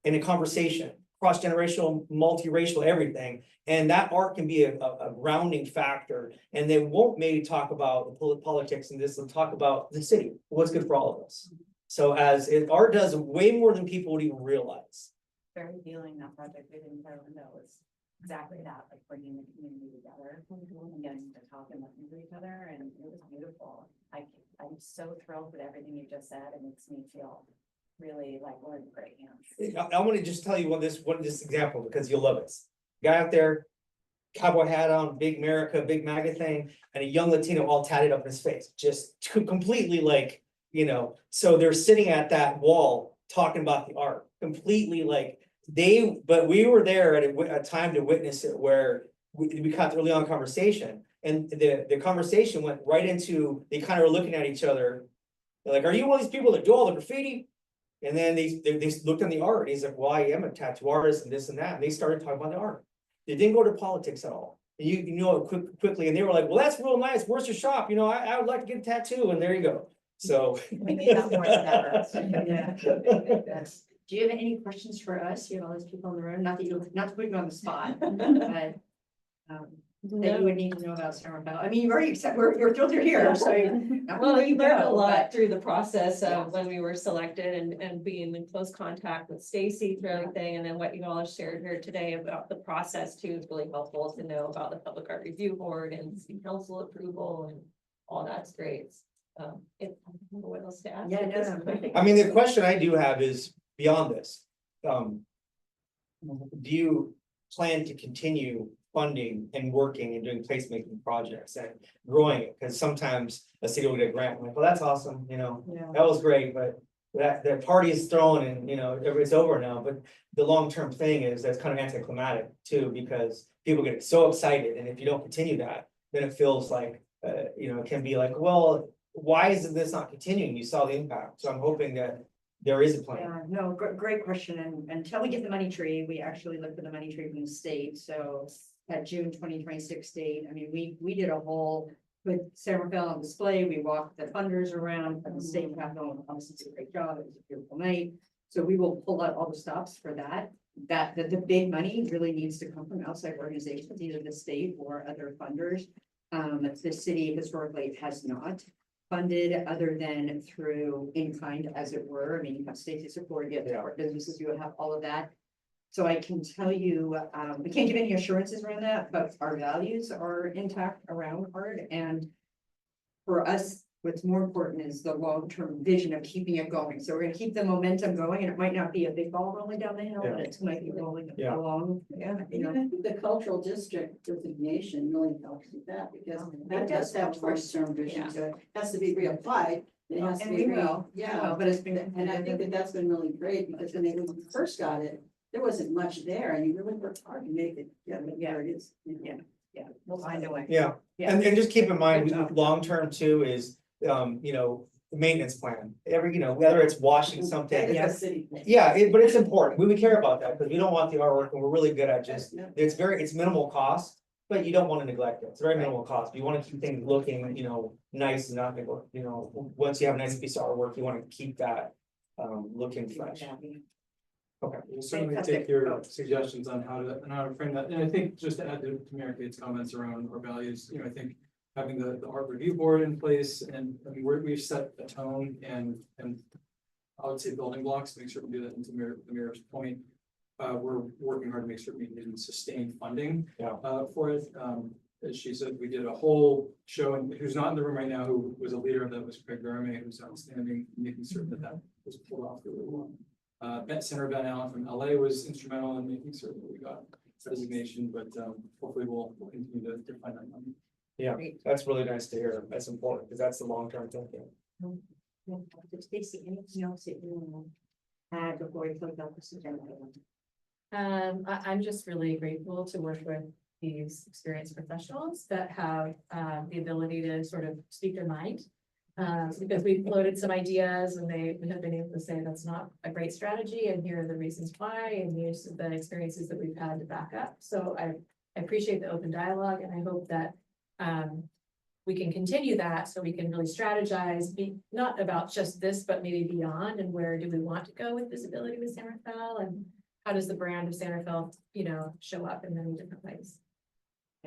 in a conversation, cross-generational, multiracial, everything. And that art can be a grounding factor. And they won't maybe talk about the politics and this, they'll talk about the city, what's good for all of us. So art does way more than people would even realize. Very healing, that project we did in Orlando was exactly that, like bringing the community together and getting to talk and listen to each other, and it was beautiful. I'm so thrilled with everything you just said. It makes me feel really like we're in great hands. I want to just tell you this example, because you'll love it. Guy out there, cowboy hat on, big America, big MAGA thing, and a young Latino all tatted up in his face, just completely like, you know, so they're sitting at that wall talking about the art, completely like but we were there at a time to witness it where we caught the early on conversation, and the conversation went right into, they kind of were looking at each other. They're like, are you one of these people that do all the graffiti? And then they looked on the art, and he's like, well, I am a tattoo artist and this and that. And they started talking about the art. They didn't go to politics at all. And you know it quickly. And they were like, well, that's real nice. Where's your shop? You know, I would like to get a tattoo. And there you go. So. We need that more than ever. Yeah. Do you have any questions for us? You have all these people in the room, not to put you on the spot, but that you would need to know about Somerville. I mean, you've already accepted, we're thrilled you're here, so. Well, you learned a lot but- through the process of when we were selected and being in close contact with Stacy through everything. And then what you all have shared here today about the process too is really helpful to know about the Public Art Review Board and city council approval, and all that's great. What else to ask? Yeah, no. I mean, the question I do have is beyond this. Do you plan to continue funding and working and doing placemaking projects and growing it? Because sometimes a city will get a grant, like, well, that's awesome, you know, that was great, but that party is thrown and, you know, it's over now. But the long-term thing is that's kind of anticlimactic too, because people get so excited, and if you don't continue that, then it feels like, you know, it can be like, well, why isn't this not continuing? You saw the impact. So I'm hoping that there is a plan. Yeah, no, great question. And until we get the money tree, we actually look for the money tree from the state. So at June 2026 date, I mean, we did a whole with Somerville on display. We walked the funders around at the state capitol. Obviously, it's a great job. It was a beautiful night. So we will pull out all the stops for that. The big money really needs to come from outside organizations, either the state or other funders. The city historically has not funded other than through in kind, as it were. I mean, you have state support, you have businesses, you have all of that. So I can tell you, we can't give any assurances around that, but our values are intact around art. And for us, what's more important is the long-term vision of keeping it going. So we're gonna keep the momentum going, and it might not be a big ball rolling down the hill, but it might be rolling along. Yeah, you know. I think the cultural district designation really helps with that, because that does have short-term vision to it. Has to be reapplied. It has to And be we will, yeah, but it's been. and I think that's been really great, because when we first got it, there wasn't much there, and you really worked hard to make it, where it is. Yeah, we'll find a way. Yeah, Yeah. and just keep in mind, Good job. long-term too is, you know, maintenance plan, whether it's washing something. Yeah, city. Yeah, but it's important, we care about that, because we don't want the artwork, and we're really good at just, it's minimal cost. But you don't wanna neglect it, it's very minimal cost, you wanna keep things looking, nice and not, once you have a nice piece of artwork, you wanna keep that. Looking fresh. Okay. We'll certainly take your suggestions on how to frame that, and I think just to add to Mary Kate's comments around our values, I think. Having the art review board in place, and I mean, we've set a tone and I would say building blocks, make sure we do that into the mayor's point. We're working hard to make sure we can sustain funding. Yeah. For it, as she said, we did a whole show, and who's not in the room right now, who was a leader of that was Craig Garame, who's outstanding, making certain that was pulled off really well. Senator Van Allen from LA was instrumental in making certain that we got designation, but hopefully we'll continue to find that money. Yeah, that's really nice to hear, that's important, because that's the long-term thinking. Stacy, anything else that you want to add before we close out this agenda? I'm just really grateful to work with these experienced professionals that have the ability to sort of speak their mind. Because we've floated some ideas and they have been able to say that's not a great strategy, and here are the reasons why, and here's the experiences that we've had to back up. So I appreciate the open dialogue, and I hope that we can continue that, so we can really strategize, be not about just this, but maybe beyond, and where do we want to go with visibility with San Rafael, and how does the brand of San Rafael, show up in many different ways.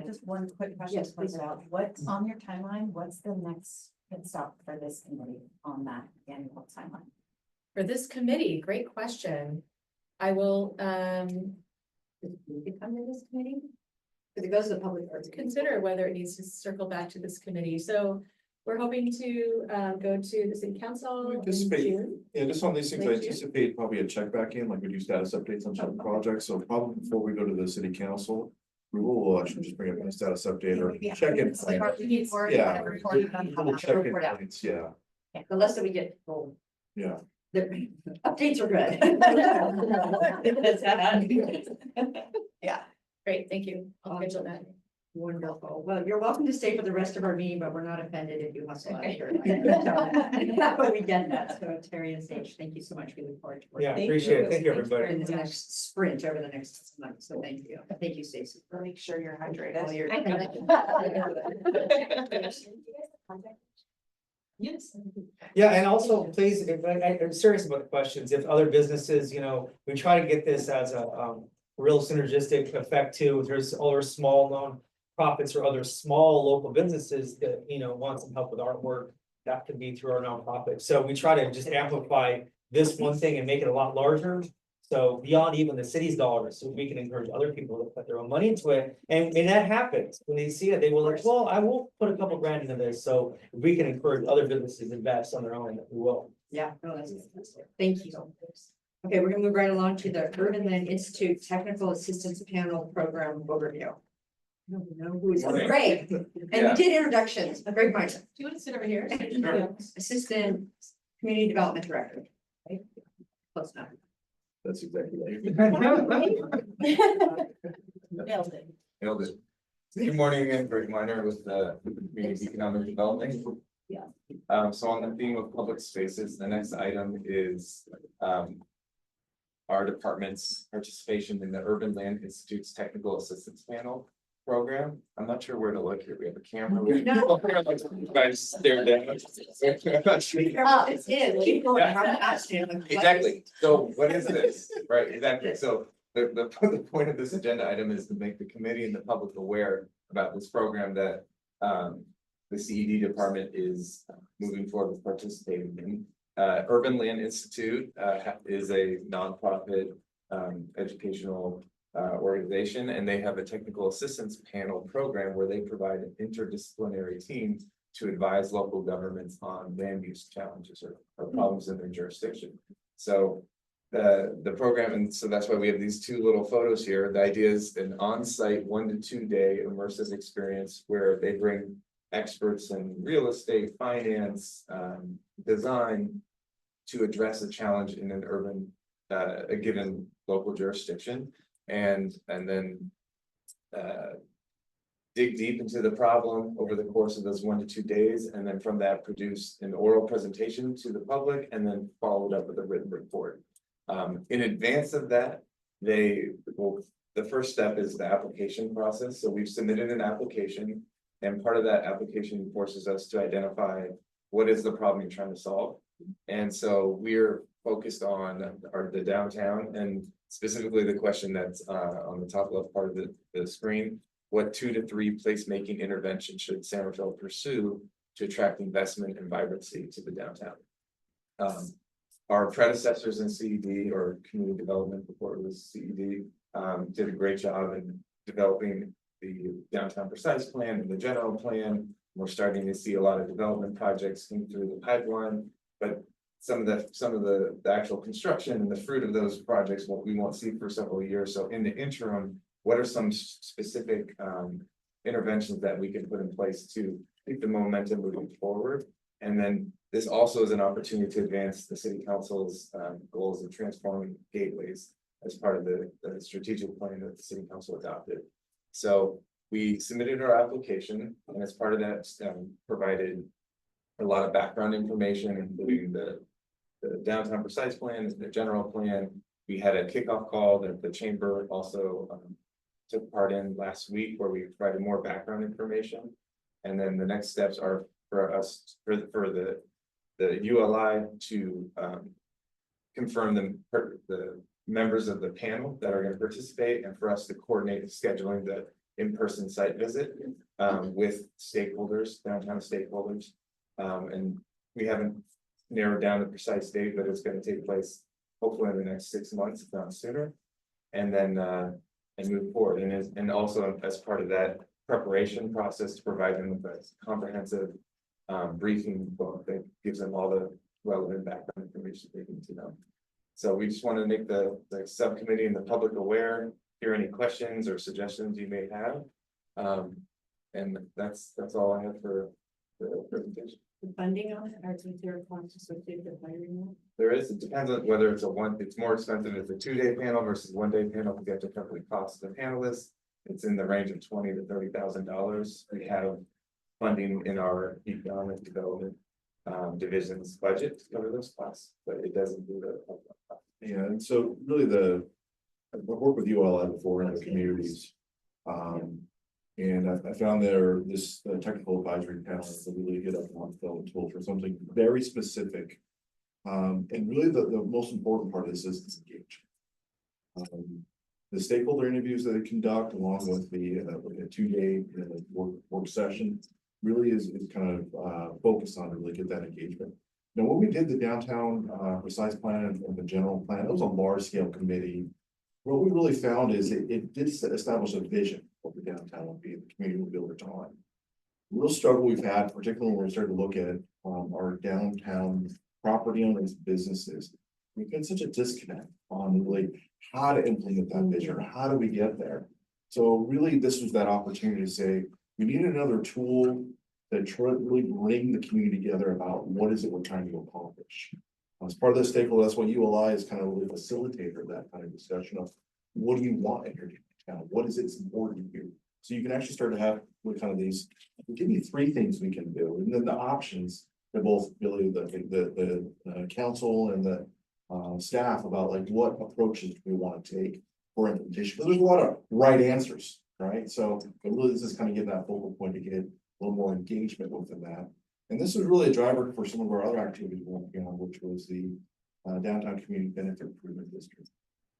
Just one quick question. Yes, please. What's on your timeline? What's the next pit stop for this committee on that annual timeline? For this committee, great question. I will Become in this committee? If it goes to the public arts. consider whether it needs to circle back to this committee. So we're hoping to go to the city council in Anticipate. June. Yeah, just on these things, I Thank you. anticipate probably a check back in, like we do status updates on certain projects, so probably before we go to the city council. We will actually just bring up a status update or check in. Yeah. Check-in points, yeah, The less that we get told. yeah. The updates are good. Yeah. Great, thank you. I'll schedule that. Wonderful. Well, you're welcome to stay for the rest of our meeting, but we're not offended if you hustle out of here. But we get that. So Terry and Sage, thank you so much. We look forward to working. Yeah, Thank appreciate it, you. thank you, Thanks very everybody. In the next sprint over the next month. So thank you. Thank you, Stacy. Make sure you're All hydrated. your- Yes. Yeah, and also please, I'm serious about the questions, if other businesses, we try to get this as a real synergistic effect too, if there's other small known profits or other small local businesses that, want some help with artwork, that could be through our nonprofit, so we try to just amplify this one thing and make it a lot larger. So beyond even the city's dollars, so we can encourage other people to put their own money into it, and that happens, when they see it, they will like, well, I will put a couple grand into this, so if we can encourage other businesses to invest on their own, we will. Yeah, no, that's, thank you. Okay, we're gonna move right along to the Urban Land Institute Technical Assistance Panel Program Overview. Greg, and we did introductions, Greg Meyer, Do you want to sit over here? Assistant Community Development Director. Right? Close enough. That's exactly right. Nailed it. Nailed it. Good morning again, Greg Minor with the Community Economic Development. Yeah. So on the theme of public spaces, the next item is our department's participation in the Urban Land Institute's Technical Assistance Panel program. I'm not sure where to look here. We have a camera. Guys stare down. I'm not sure. It's in, keep going. I'm asking. Exactly. So what is this? Right, exactly. So the point of this agenda item is to make the committee and the public aware about this program that the CED department is moving forward with participating in. Urban Land Institute is a nonprofit educational organization, and they have a technical assistance panel program where they provide an interdisciplinary team to advise local governments on land use challenges or problems in their jurisdiction. So the program, and so that's why we have these two little photos here. The idea is an on-site 1 to 2 day immersive experience where they bring experts in real estate, finance, design to address a challenge in an urban, a given local jurisdiction. And then dig deep into the problem over the course of those 1 to 2 days, and then from that produce an oral presentation to the public, and then followed up with a written report. In advance of that, the first step is the application process. So we've submitted an application, and part of that application forces us to identify what is the problem you're trying to solve. And so we're focused on the downtown, and specifically the question that's on the top left part of the screen. What 2 to 3 placemaking interventions should San Rafael pursue to attract investment and vibrancy to the downtown? Our predecessors in CED, or community development before it was CED, did a great job in developing the downtown precise plan and the general plan. We're starting to see a lot of development projects come through the pipeline, but some of the actual construction and the fruit of those projects, we won't see for several years. So in the interim, what are some specific interventions that we can put in place to keep the momentum moving forward? And then this also is an opportunity to advance the city council's goals of transforming gateways as part of the strategic plan that the city council adopted. So we submitted our application, and as part of that, provided a lot of background information, including the downtown precise plan, the general plan. We had a kickoff call that the chamber also took part in last week, where we provided more background information. And then the next steps are for us, for the ULI to confirm the members of the panel that are going to participate, and for us to coordinate scheduling the in-person site visit with stakeholders, downtown stakeholders. And we haven't narrowed down the precise date, but it's going to take place hopefully in the next 6 months, if not sooner. And then and move forward. And also as part of that preparation process, to provide them with a comprehensive briefing book that gives them all the relevant background information they need to know. So we just want to make the subcommittee and the public aware, hear any questions or suggestions you may have. And that's all I have for the presentation. The funding on it, or is there costs associated with hiring? There is, it depends on whether it's more expensive if it's a 2-day panel versus 1-day panel, because you have to cover the cost of the panelists. It's in the range of $20,000 to $30,000. We have funding in our economic development division's budget to cover those costs, but it doesn't do the. Yeah, and so really I've worked with ULI before in the communities. And I found this technical advisory panel is a really good development tool for something very specific. And really the most important part of this is engagement. The stakeholder interviews that they conduct, along with the 2-day work session, really is kind of focused on to really get that engagement. Now, when we did the downtown precise plan and the general plan, it was a large scale committee. What we really found is it did establish a vision of the downtown would be, the community would be over time. The real struggle we've had, particularly when we started to look at our downtown property owners, businesses, we've been such a disconnect on really how to implement that vision, or how do we get there? So really, this was that opportunity to say, we need another tool that really bring the community together about what is it we're trying to accomplish. As part of the stakeholder, that's what ULI is kind of really facilitator of that kind of discussion of what do you want in your town? What is it important to you? So you can actually start to have kind of these, give me 3 things we can do, and then the options for both really the council and the staff about like what approaches we want to take for implementation, because there's a lot of right answers, right? So but really this is kind of get that focal point to get a little more engagement within that. And this was really a driver for some of our other activities we're working on, which was the downtown community benefit improvement district.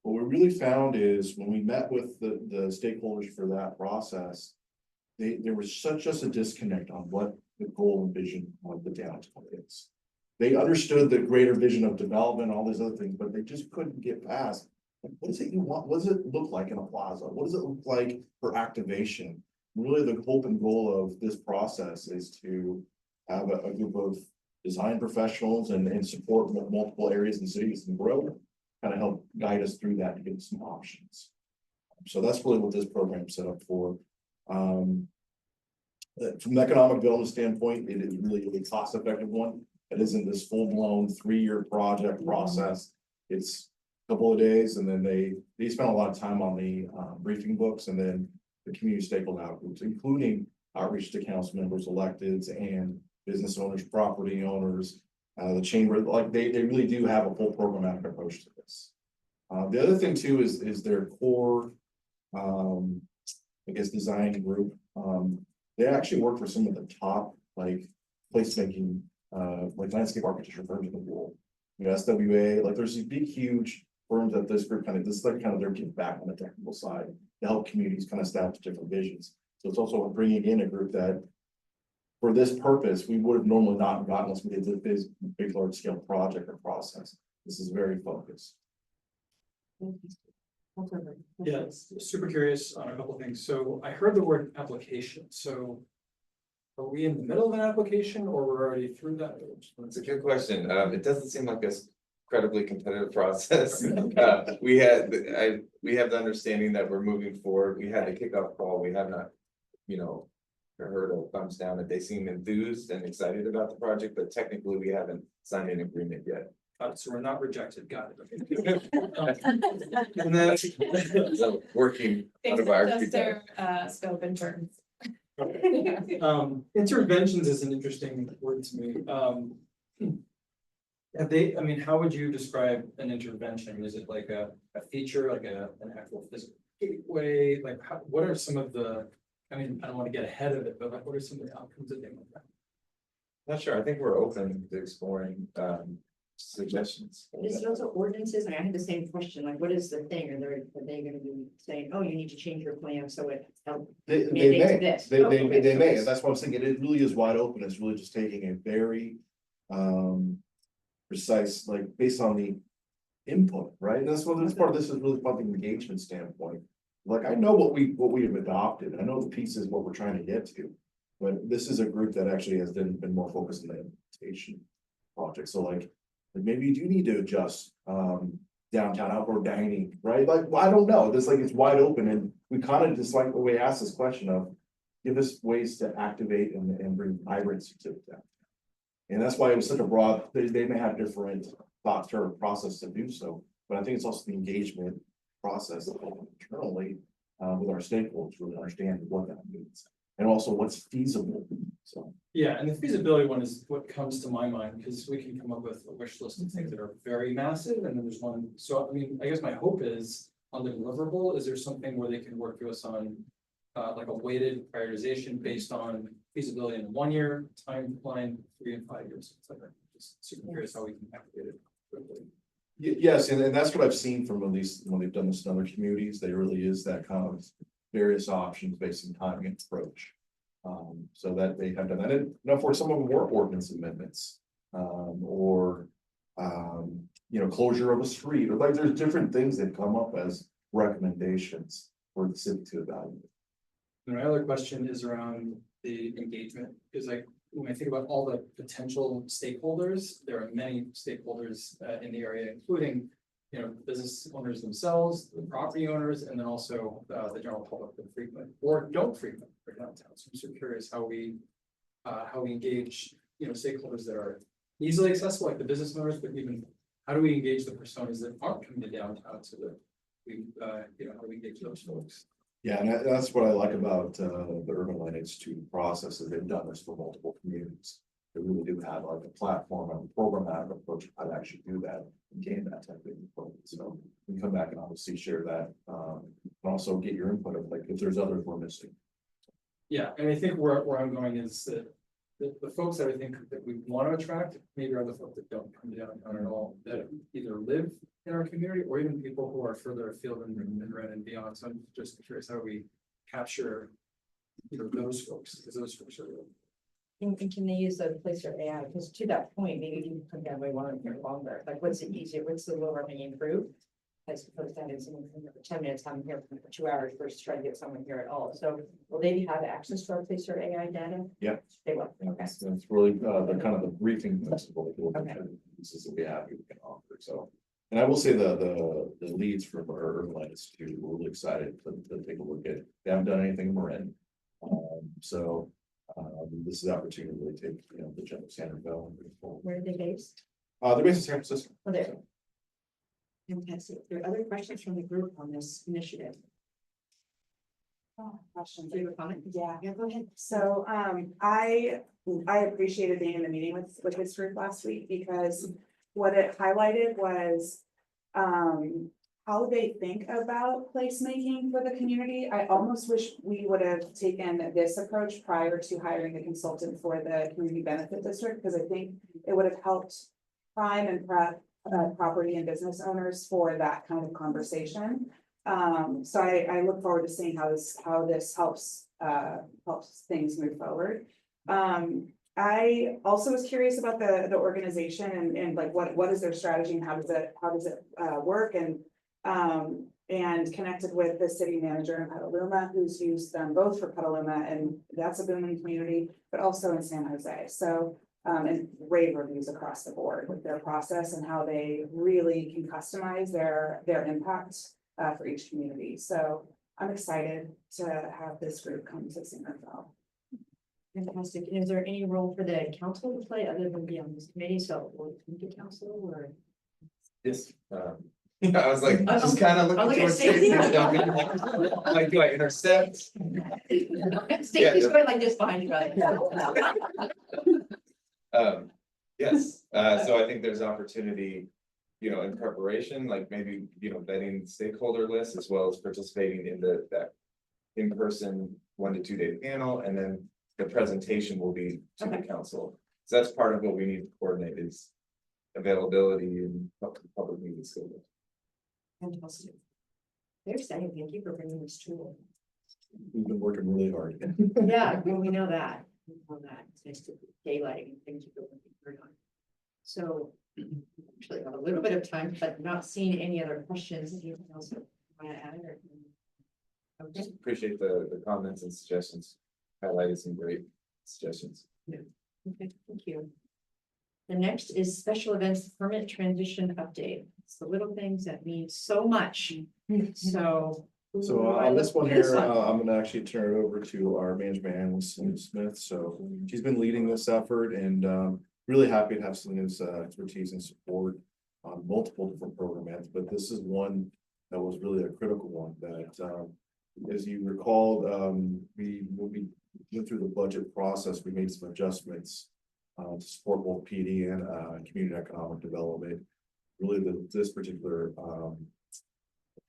What we really found is when we met with the stakeholders for that process, there was just a disconnect on what the goal and vision of the downtown is. They understood the greater vision of development, all these other things, but they just couldn't get past. What is it you want? What does it look like in a plaza? What does it look like for activation? Really, the hope and goal of this process is to have a group of design professionals and support multiple areas and cities and grow, kind of help guide us through that to get some options. So that's really what this program is set up for. From an economic development standpoint, it is really a cost-effective one. It isn't this full-blown 3-year project process. It's a couple of days, and then they spend a lot of time on the briefing books, and then the community stakeholder outreach, including outreach to council members, electeds, and business owners, property owners, the chamber, like they really do have a full programmatic approach to this. The other thing too is their core, I guess, design group. They actually work for some of the top, like, placemaking, like landscape architecture firms in the world. You know, SWA, like there's these big, huge firms that this group this is like kind of their give back on the technical side to help communities kind of establish different visions. So it's also bringing in a group that, for this purpose, we would have normally not gotten unless we did this big, large scale project or process. This is very focused. Yeah, super curious on a couple of things. So I heard the word application, so. Are we in the middle of an application or we're already through that? It's a good question. It doesn't seem like a incredibly competitive process. We have the understanding that we're moving forward. We had a kickoff call. We have not, heard a thumbs down that they seem enthused and excited about the project, but technically we haven't signed an agreement yet. So we're not rejected, got it. And then, So working out of our. Just their scope and terms. interventions is an interesting word to me. Have they, how would you describe an intervention? Is it like a feature, like an actual physical gateway? Like, what are some of the, I don't want to get ahead of it, but like, what are some of the outcomes that they want? Not sure. I think we're open to exploring suggestions. Is it also ordinances? I had the same question, like, what is the thing? Are they gonna be saying, oh, you need to change your plan so it helps? They mandates may, this? they Okay, may, so and it's- that's what I'm saying, it really is wide open, it's really just taking a very, precise, like, based on the input, right? And that's what this part of this is really from the engagement standpoint. Like, I know what we have adopted, I know the pieces, what we're trying to get to, but this is a group that actually has been more focused on the implementation project, so like maybe you do need to adjust, downtown outdoor dining, right? Like, well, I don't know, this, like, it's wide open, and we kind of just like when we ask this question of, give us ways to activate and bring vibrancy to that. And that's why it was such a broad, they may have different thoughts or process to do so, but I think it's also the engagement process internally, with our stakeholders, really understand what that means. And also what's feasible, so. Yeah, and the feasibility one is what comes to my mind, because we can come up with a wish list of things that are very massive, and then there's one, so I guess my hope is on the deliverable, is there something where they can work with us on like a weighted prioritization based on feasibility in 1 year, timeline, 3 and 5 years, etc. Just super curious how we can activate it quickly. Yes, and that's what I've seen from at least when they've done this in other communities, there really is that kind of various options based on timing and approach. So that they have done that, and for some of them were ordinance amendments, or closure of a street, or like there's different things that come up as recommendations for the city to evaluate. My other question is around the engagement, because like, when I think about all the potential stakeholders, there are many stakeholders in the area, including, business owners themselves, the property owners, and then also the general public that frequent or don't frequent for downtown. So I'm so curious how we engage, stakeholders that are easily accessible, like the business owners, but even how do we engage the personas that aren't coming to downtown so that we, how do we engage those folks? Yeah, and that's what I like about the Urban Land Institute process, is they've done this for multiple communities. They really do have like a platform and a programmatic approach how to actually do that and gain that type of input. So we come back and obviously share that, and also get your input of like if there's others we're missing. Yeah, and I think where I'm going is that the folks that I think that we want to attract maybe are the folks that don't come downtown at all, that either live in our community or even people who are further afield and Red and beyond. So I'm just curious how we capture, those folks, because those folks are real. And can they use the Placer AI? Because to that point, maybe you can come down by 1 year longer. Like, what's the easier, what's the lower hanging fruit? As opposed to having someone come here for 10 minutes, I'm here for 2 hours versus trying to get someone here at all. So will they have access to our Placer AI data? Yeah. They will, okay. That's really the kind of the briefing principle Okay. pieces that we have, we can offer, so. And I will say the leads from our Urban Land Institute, we're really excited to take a look at, they haven't done anything in Marin. This is the opportunity to really take, the general standard bill and move forward. Where are they based? They're based in San Francisco. Oh, there. Fantastic. There are other questions from the group on this initiative? Questions? Do you have a comment? Yeah. Yeah, go ahead. So, I appreciated being in the meeting with this group last week because what it highlighted was, how they think about placemaking for the community. I almost wish we would have taken this approach prior to hiring a consultant for the community benefit district, because I think it would have helped prime and prep, property and business owners for that kind of conversation. So I look forward to seeing how this helps things move forward. I also was curious about the organization and like what is their strategy and how does it work, and connected with the city manager in Petaluma, who's used them both for Petaluma, and that's a booming community, but also in San Jose. So and rave reviews across the board with their process and how they really can customize their impact for each community. So I'm excited to have this group come to San Rafael. Fantastic. And is there any role for the council to play other than be on this committee? So will it be council or? Yes, I was like, just kind of looking towards Stacy. Like, do I intercept? Stacy's going like this behind you, right? Yes, so I think there's opportunity, in preparation, like maybe, vetting stakeholder lists as well as participating in that in-person 1 to 2 day panel, and then the presentation will be to the council. So that's part of what we need to coordinate is availability and public meeting schedule. Fantastic. Very exciting. Thank you for bringing this tool. We've been working really hard. Yeah, well, we know that. We know that. It's nice to daylighting and things you've been working hard on. So actually have a little bit of time, but not seeing any other questions. Anything else you want to add or? Okay. Just appreciate the comments and suggestions. Highlighted some great suggestions. Okay, thank you. The next is special events permit transition update. It's the little things that mean so much. So. So on this one here, I'm gonna actually turn it over to our management analyst, Selena Smith. So she's been leading this effort and really happy to have Selena's expertise and support on multiple different programs. But this is one that was really a critical one that, as you recall, when we went through the budget process, we made some adjustments to support both PD and community economic development. Really, this particular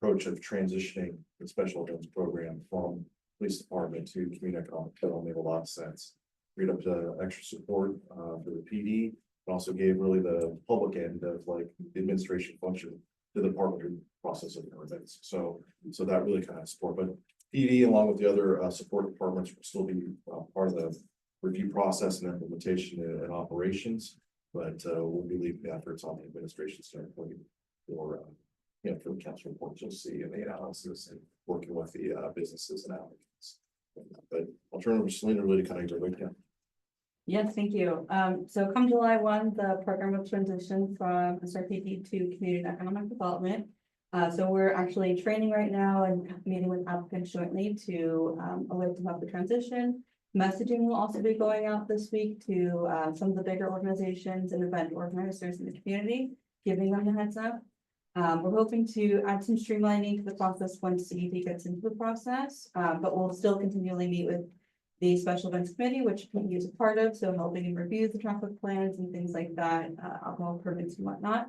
approach of transitioning the special events program from police department to community economic development made a lot of sense. Freed up extra support for the PD, but also gave really the public end of like the administration function to the department process of events. So that really kind of support, but PD along with the other support departments will still be part of the review process and implementation and operations. But we'll be leaving the efforts on the administration standpoint for for the council reports you'll see and the analysis and working with the businesses and applicants. But I'll turn over to Selena really to kind of get right down. Yes, thank you. So come July 1, the program will transition from SRPD to community and economic development. So we're actually training right now and meeting with applicants jointly to elect about the transition. Messaging will also be going out this week to some of the bigger organizations and event organizers in the community, giving them a heads up. We're hoping to add some streamlining to the process once CED gets into the process, but we'll still continually meet with the special events committee, which PD is a part of, so helping and review the traffic plans and things like that, alcohol permits and whatnot.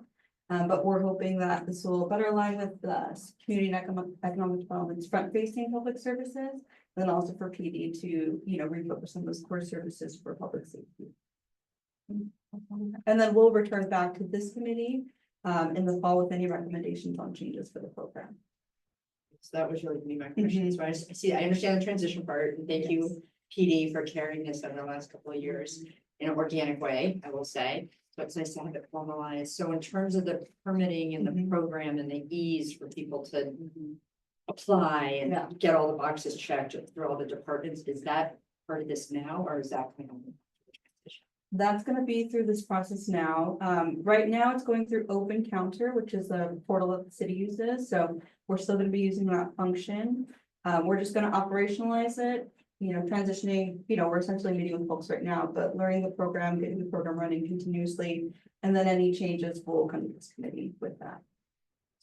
But we're hoping that this will better align with the community and economic development's front-facing public services, then also for PD to, refocus on those core services for public safety. And then we'll return back to this committee in the fall with any recommendations on changes for the program. So that was really gonna be my question. So I understand the transition part, and thank you, PD, for carrying this over the last couple of years in an organic way, I will say. So it's nice to have it formalized. So in terms of the permitting and the program and the ease for people to apply and get all the boxes checked through all the departments, is that part of this now, or is that kind of? That's going to be through this process now. Right now it's going through Open Counter, which is a portal that the city uses. So we're still going to be using that function. We're just going to operationalize it, transitioning, we're essentially meeting with folks right now, but learning the program, getting the program running continuously. And then any changes will come to this committee with that.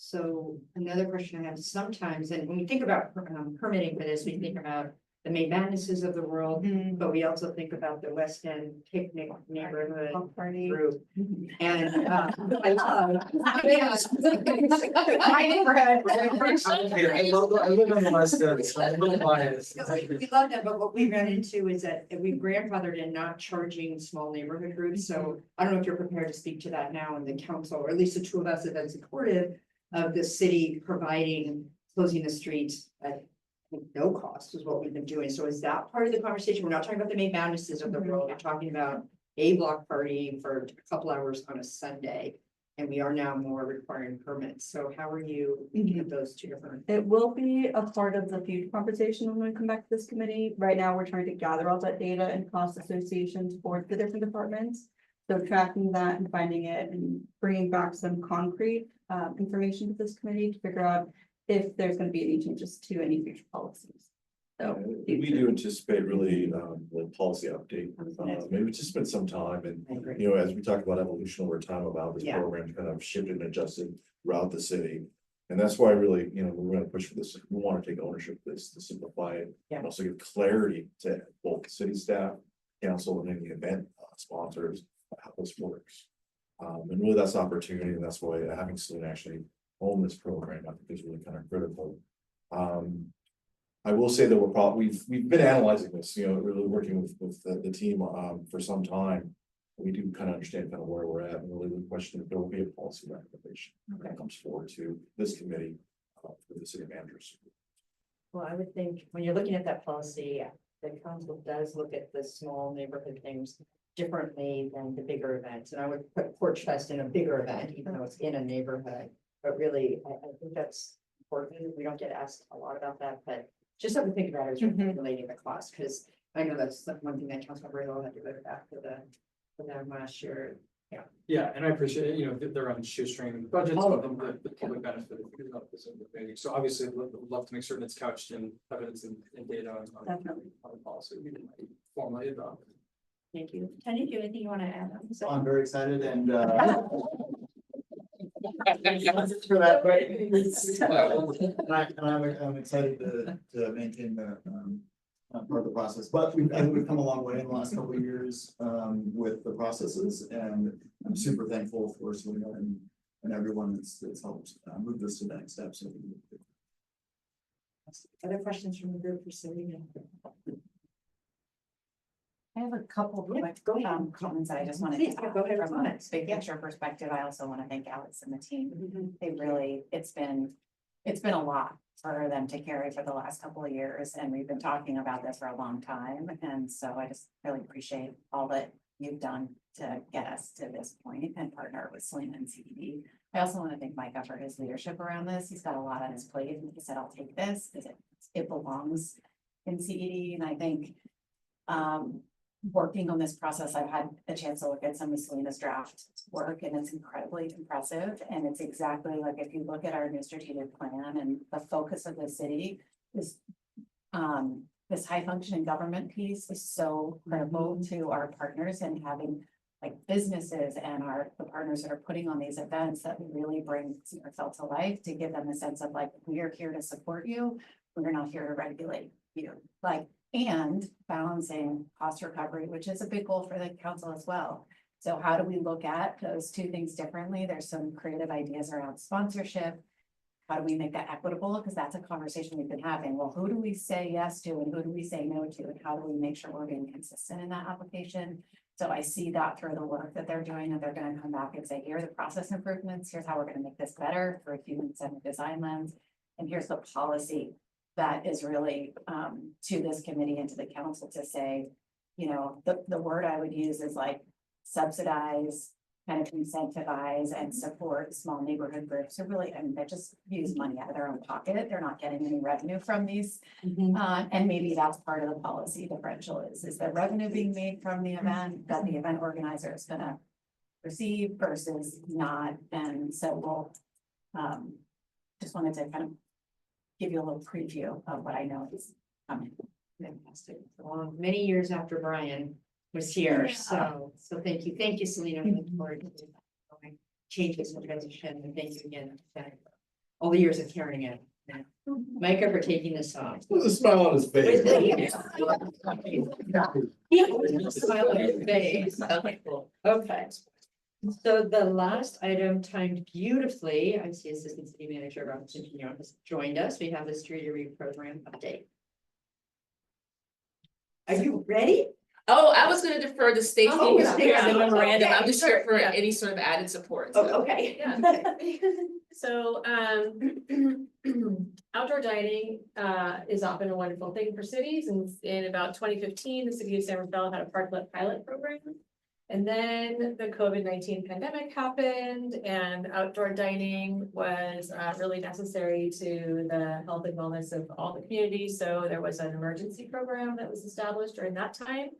So another question I have sometimes, and when we think about permitting for this, we think about the May Madnesses of the world, but we also think about the West End picnic neighborhood group. And I love. My neighborhood. I live in the West End, so I'm a little biased. We love that, but what we ran into is that we've grandfathered in not charging small neighborhood groups, so I don't know if you're prepared to speak to that now in the council, or at least the two of us have been supportive of the city providing, closing the streets at no cost is what we've been doing. So is that part of the conversation? We're not talking about the May Madnesses of the world. We're talking about a block party for a couple hours on a Sunday. And we are now more requiring permits. So how are you thinking of those two different? It will be a part of the future conversation when we come back to this committee. Right now, we're trying to gather all that data and cost associations for the different departments. So tracking that and finding it and bringing back some concrete information to this committee to figure out if there's going to be any changes to any future policies. So We do anticipate really, the policy update, maybe just spend some time and, you know, as we talk about evolution over time about this Yeah. program kind of shifted and adjusted throughout the city. And that's why really, you know, we're gonna push for this, we want to take ownership of this to simplify it. Yeah. And also give clarity to both city staff, council, and any event sponsors, how this works. And really that's opportunity, and that's why having Selena actually own this program, I think is really kind of critical. I will say that we've been analyzing this, you know, really working with the team for some time. We do kind of understand kind of where we're at, and really the question if there will be a policy recommendation that comes forward to this committee for the city managers. Well, I would think when you're looking at that policy, the council does look at the small neighborhood things differently than the bigger events. And I would put Porch Fest in a bigger event, even though it's in a neighborhood. But really, I think that's important. We don't get asked a lot about that, but just something to think about is relating the cost, because I know that's one thing that Councilmember Riddle had to go back for them last year. Yeah, and I appreciate it, you know, they're on shoestring budgets, All but of them the public benefit of this. So obviously, I'd love to make certain it's couched in evidence and data on Definitely. the policy we didn't formally adopt. Thank you. Tanya, do you have anything you want to add on this? I'm very excited and for that, right? I'm excited to maintain the part of the process, but I think we've come a long way in the last couple of years with the processes, and I'm super thankful for Selena and everyone that's helped move this to the next step. So Other questions from the group for Selena? I have a couple of quick Go ahead. comments that I just wanted Please, to yeah, add go ahead, from a comments. big Yeah. picture perspective. I also want to thank Alex and the team. They really, it's been a lot for them to carry for the last couple of years, and we've been talking about this for a long time. And so I just really appreciate all that you've done to get us to this point and partner with Selena and CED. I also want to thank Micah for his leadership around this. He's got a lot on his plate, and he said, I'll take this because it belongs in CED. And I think working on this process, I've had a chance to look at some of Selena's draft work, and it's incredibly impressive. And it's exactly like, if you look at our new strategic plan and the focus of the city is this high functioning government piece is so critical to our partners, and having like businesses and the partners that are putting on these events that really bring Summerfeld to life, to give them a sense of like, we are here to support you. We're not here to regulate you, and balancing cost recovery, which is a big goal for the council as well. So how do we look at those two things differently? There's some creative ideas around sponsorship. How do we make that equitable? Because that's a conversation we've been having. Well, who do we say yes to and who do we say no to? And how do we make sure we're being consistent in that application? So I see that through the work that they're doing, that they're going to come back and say, here are the process improvements. Here's how we're going to make this better for a human-centered design lens. And here's the policy that is really to this committee and to the council to say, you know, the word I would use is like subsidize, kind of incentivize and support small neighborhood groups. So really, I mean, they just use money out of their own pocket. They're not getting any revenue from these. And maybe that's part of the policy differential is there revenue being made from the event that the event organizer is gonna receive versus not. And so we'll just wanted to kind of give you a little preview of what I know is coming. Fantastic. Well, many years after Brian was here, Yeah. so thank you, Selena. We look forward to changes and transition, and thank you again. all the years of carrying it. Micah for taking this on. With a smile on his face. Smile on his face. Okay, cool. Okay. So the last item timed beautifully, I see Assistant City Manager Robinson Pignon has joined us. We have the Street Read program update. Are you ready? Oh, I was gonna defer to Stacy Oh, because we have the yeah. memorandum. Okay, I'm just here for yeah. any sort of added support. Oh, so. okay. So, outdoor dining, is often a wonderful thing for cities, and in about 2015, the city of San Rafael had a parklet pilot program. And then the COVID-19 pandemic happened, and outdoor dining was really necessary to the health and wellness of all the communities. So there was an emergency program that was established during that time.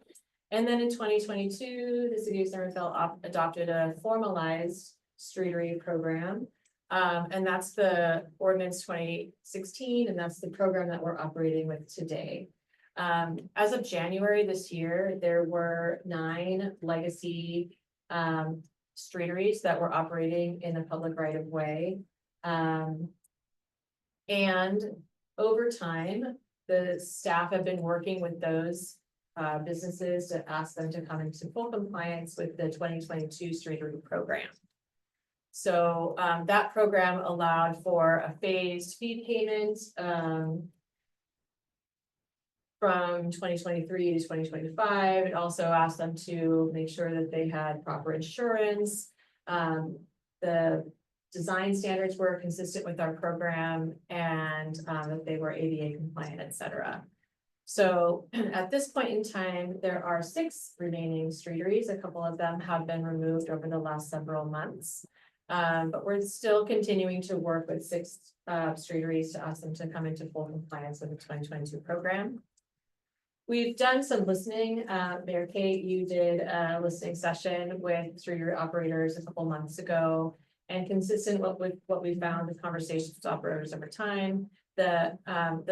And then in 2022, the city of San Rafael adopted a formalized street read program. And that's the ordinance 2016, and that's the program that we're operating with today. As of January this year, there were 9 legacy streeteries that were operating in the public right of way. And over time, the staff have been working with those businesses to ask them to come into full compliance with the 2022 street read program. So that program allowed for a phased fee payment from 2023 to 2025. It also asked them to make sure that they had proper insurance. The design standards were consistent with our program, and that they were ADA compliant, et cetera. So at this point in time, there are 6 remaining streeteries. A couple of them have been removed over the last several months. But we're still continuing to work with 6 streeteries to ask them to come into full compliance with the 2022 program. We've done some listening. Mayor Kate, you did a listening session with streetery operators a couple months ago, and consistent with what we found with conversations with operators over time, the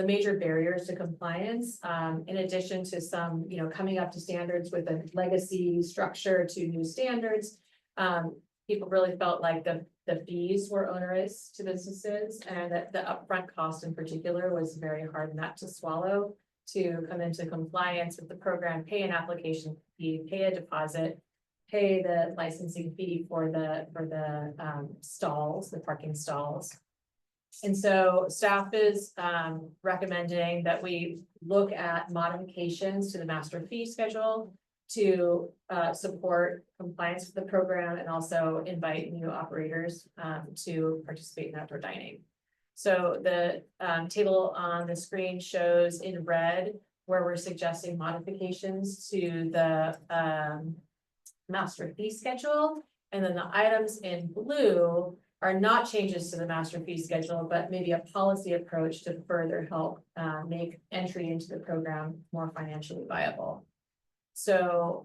major barriers to compliance, in addition to some, coming up to standards with a legacy structure to new standards, people really felt like the fees were onerous to businesses, and that the upfront cost in particular was very hard nut to swallow to come into compliance with the program, pay an application fee, pay a deposit, pay the licensing fee for the stalls, the parking stalls. And so staff is recommending that we look at modifications to the master fee schedule to support compliance with the program, and also invite new operators to participate in outdoor dining. So the table on the screen shows in red where we're suggesting modifications to the master fee schedule. And then the items in blue are not changes to the master fee schedule, but maybe a policy approach to further help make entry into the program more financially viable. So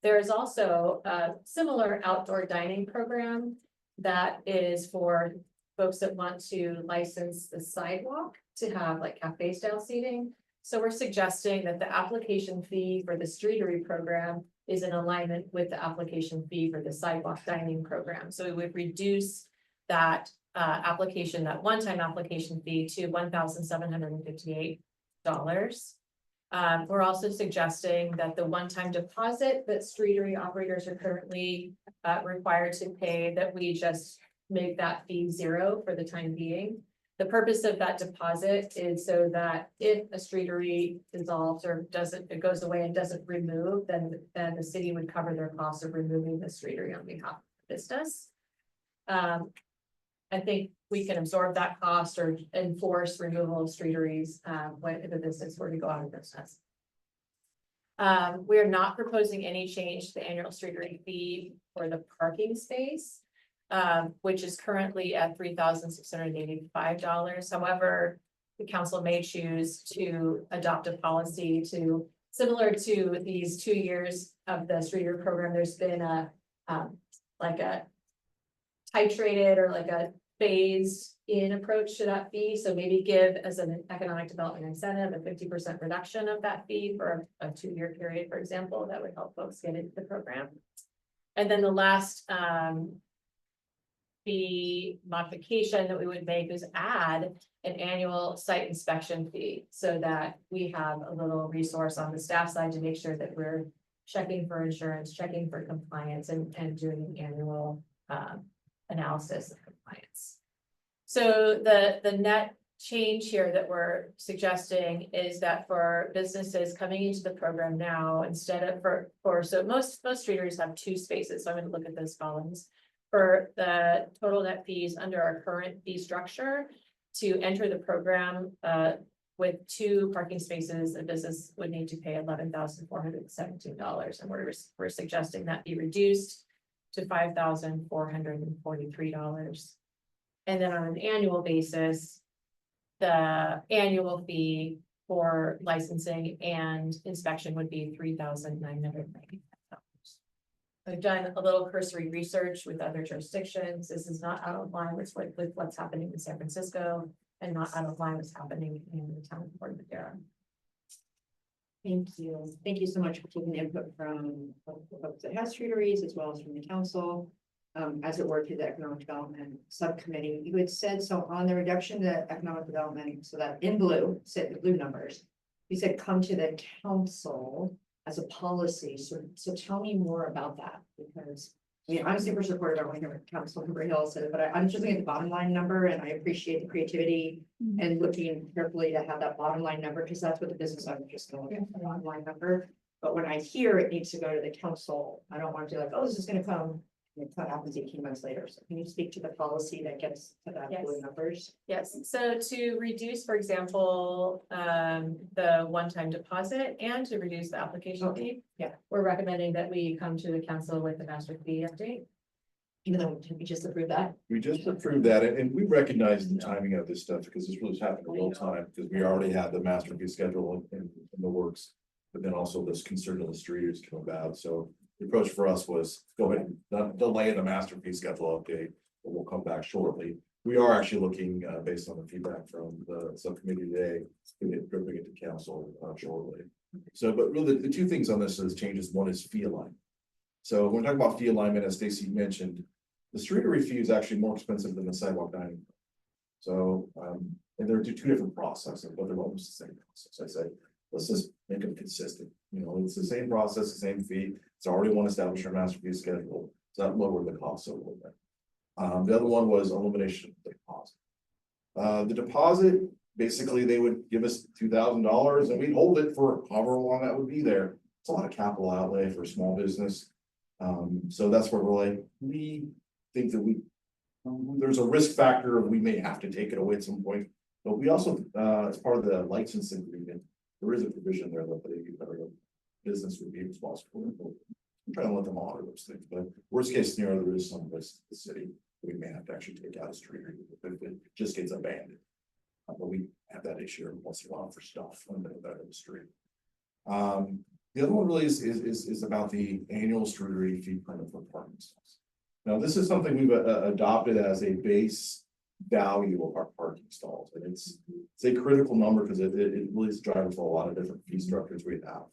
there is also a similar outdoor dining program that is for folks that want to license the sidewalk to have like cafe style seating. So we're suggesting that the application fee for the streetery program is in alignment with the application fee for the sidewalk dining program. So we would reduce that that one-time application fee to $1,758. We're also suggesting that the one-time deposit that streetery operators are currently required to pay, that we just make that fee 0 for the time being. The purpose of that deposit is so that if a streetery dissolves or it goes away and doesn't remove, then the city would cover their costs of removing the streetery on behalf of the business. I think we can absorb that cost or enforce removal of streeteries when the business were to go out of business. We are not proposing any change to the annual streetery fee for the parking space, which is currently at $3,685. However, the council may choose to adopt a policy to, similar to these 2 years of the streeter program, there's been a like a titrated or like a phased in approach to that fee. So maybe give as an economic development incentive a 50% reduction of that fee for a 2-year period, for example, that would help folks get into the program. And then the last fee modification that we would make is add an annual site inspection fee so that we have a little resource on the staff side to make sure that we're checking for insurance, checking for compliance and doing an annual analysis of compliance. So the net change here that we're suggesting is that for businesses coming into the program now, instead of so most streeters have 2 spaces, so I'm gonna look at those columns. For the total net fees under our current fee structure, to enter the program with 2 parking spaces, a business would need to pay $11,417, and we're suggesting that be reduced to $5,443. And then on an annual basis, the annual fee for licensing and inspection would be $3,995. I've done a little cursory research with other jurisdictions. This is not out of line with what's happening in San Francisco and not out of line with what's happening in the town of Port Madera. Thank you. Thank you so much for taking the input from the folks that have streeteries as well as from the council. As it worked through the economic development subcommittee, you had said, so on the reduction to economic development, so that in blue, said the blue numbers, you said come to the council as a policy. So tell me more about that, because I mean, I'm super supportive of what Council Member Hill said, but I'm just looking at the bottom line number, and I appreciate the creativity and looking carefully to have that bottom line number, because that's what the business owners just gonna look at, the bottom line number. But when I hear it needs to go to the council, I don't want to be like, oh, this is gonna come. And what happens 18 months later. So can you speak to the policy that gets to that blue numbers? Yes, so to reduce, for example, the one-time deposit and to reduce the application fee. Yeah. We're recommending that we come to the council with a master fee update. Even though we just approved that. We just approved that, and we recognize the timing of this stuff because this really happened in real time, because we already had the master fee schedule in the works. But then also this concern of the streeters came about, so the approach for us was go ahead and not delay the master fee schedule update, but we'll come back shortly. We are actually looking, based on the feedback from the subcommittee today, to bring it to council shortly. So, but really the 2 things on this is changes. One is fee alignment. So when we're talking about fee alignment, as Stacy mentioned, the streetery fee is actually more expensive than the sidewalk dining. So, and there are 2 different processes, but they're almost the same process. I say, let's just make them consistent. You know, it's the same process, the same fee. It's already one established our master fee schedule. So that lowered the cost a little bit. The other one was elimination of the deposit. The deposit, basically, they would give us $2,000 and we'd hold it for however long that would be there. It's a lot of capital outlay for a small business. So that's where we're like, we think that there's a risk factor of we may have to take it away at some point. But we also, as part of the licensing agreement, there is a provision there that the business would be responsible. I'm trying to let them honor those things, but worst case scenario, there is some risk to the city. We may have to actually take out a street if it just gets abandoned. But we have that issue once in a while for stuff on the street. The other one really is about the annual street fee permit for parking stalls. Now, this is something we've adopted as a base value of our parking stalls, and it's a critical number because it really is driving for a lot of different fee structures we have.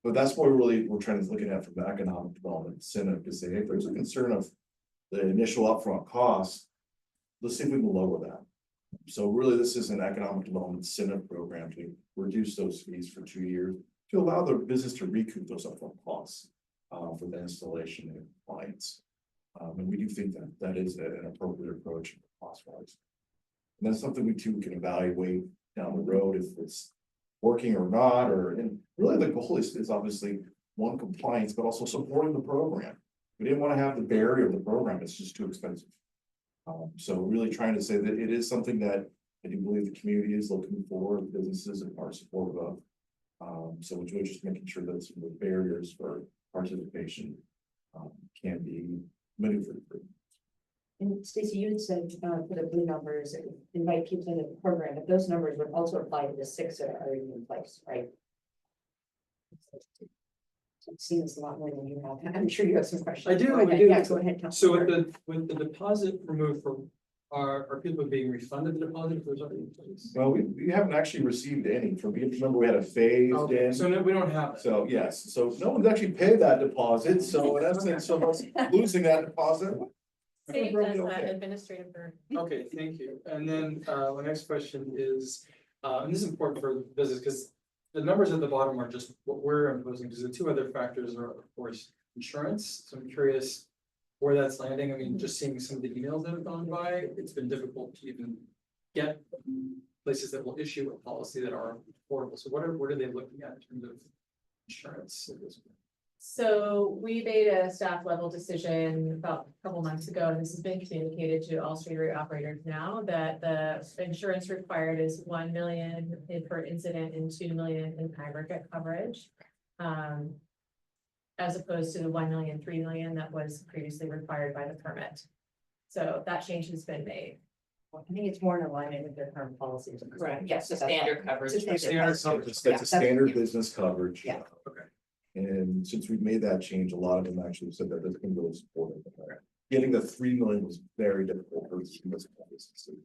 But that's what we're trying to look at from the economic development incentive to say, if there's a concern of the initial upfront costs, let's see if we can lower that. So really, this is an economic development incentive program to reduce those fees for 2 years to allow the business to recoup those upfront costs for the installation and compliance. And we do think that that is an appropriate approach cost-wise. And that's something we too can evaluate down the road if it's working or not, and really the goal is obviously one, compliance, but also supporting the program. We didn't want to have the barrier of the program, it's just too expensive. So really trying to say that it is something that I do believe the community is looking for, businesses are supportive of. So we're just making sure that some of the barriers for participation can be maneuvered through. And Stacey, you had said for the blue numbers, it would invite people into the program, but those numbers would also apply to the 6 that are already in place, right? So it seems a lot more than you have. I'm sure you have some questions. I do, Go ahead. I do. Yeah, go ahead. So Councilor. with the deposit removed for are people being refunded the deposit if there's already in place? Well, we haven't actually received any from, remember we had a phased Okay, in. so no, we don't have that. So, yes, so no one's actually paid that deposit, so in essence, someone's losing that deposit. Save We're does probably that okay. administrative burden. Okay, thank you. And then, my next question is, and this is important for the business, because the numbers at the bottom are just what we're imposing, because the two other factors are, of course, insurance. So I'm curious where that's landing. I mean, just seeing some of the emails that have gone by, it's been difficult to even get places that will issue a policy that are affordable. So what are they looking at in terms of insurance at this point? So we made a staff level decision about a couple months ago, and this has been communicated to all street rate operators now, that the insurance required is 1 million per incident and 2 million in aggregate coverage. As opposed to the 1 million, 3 million that was previously required by the permit. So that change has been made. I think it's more in alignment with their current policies. Right, Yes, the standard coverage. It's a standard coverage. That's a standard business coverage. Yeah. Okay. And since we've made that change, a lot of them actually said that that's been really supportive. Getting the 3 million was very difficult for businesses.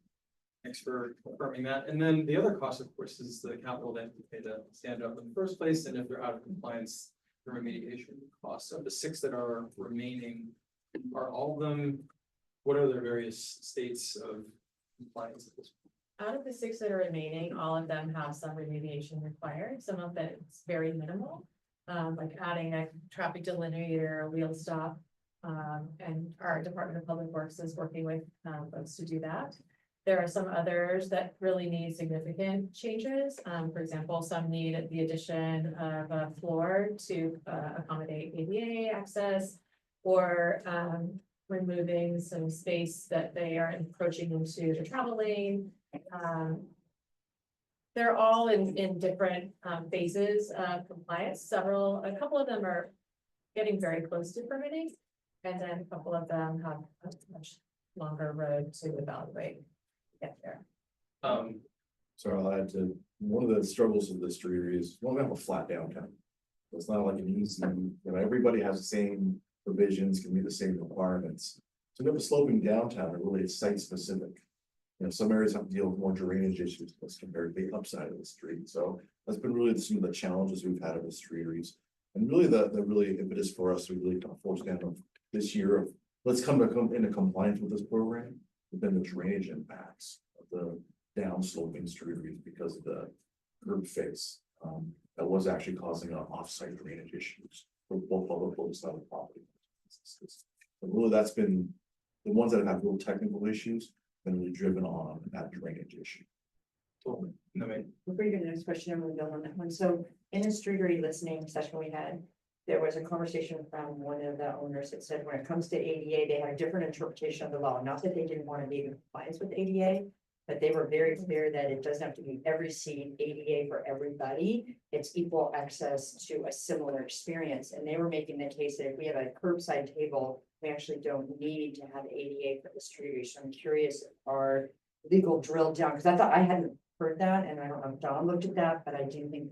Thanks for confirming that. And then the other cost, of course, is the capital they have to pay to stand up in the first place. And if they're out of compliance, the remediation costs. Of the 6 that are remaining, are all of them, what are their various states of compliance at this point? Out of the 6 that are remaining, all of them have some remediation required. Some of it's very minimal, like adding a traffic delineator, wheel stop. And our Department of Public Works is working with folks to do that. There are some others that really need significant changes. For example, some need the addition of a floor to accommodate ADA access, or removing some space that they are encroaching into the travel lane. They're all in different phases of compliance. A couple of them are getting very close to permitting, and then a couple of them have a much longer road to evaluate. Get there. So I'll add to, one of the struggles of this street is, we don't have a flat downtown. It's not like an easy, everybody has the same provisions, can meet the same requirements. So we have a sloping downtown, it really is site specific. Some areas have to deal with more drainage issues as compared to the upside of the street. So that's been really some of the challenges we've had in the streeteries. And really the really impetus for us to really kind of force down of this year of, let's come into compliance with this program. But then the drainage impacts of the downsloping streeteries because of the curb face. That was actually causing off-site drainage issues for both public and private property. But really, that's been the ones that have had real technical issues, been really driven on that drainage issue. Totally. No, I mean, Before you go to the next question, I'm gonna build on that one. So in the streetery listening session we had, there was a conversation from one of the owners that said when it comes to ADA, they had a different interpretation of the law. Not that they didn't want to be in compliance with ADA, but they were very clear that it doesn't have to be every seat ADA for everybody. It's equal access to a similar experience. And they were making the case that if we have a curbside table, we actually don't need to have ADA for the streetery. So I'm curious, are legal drilled down? Because I hadn't heard that, and I don't know if Don looked at that, but I do think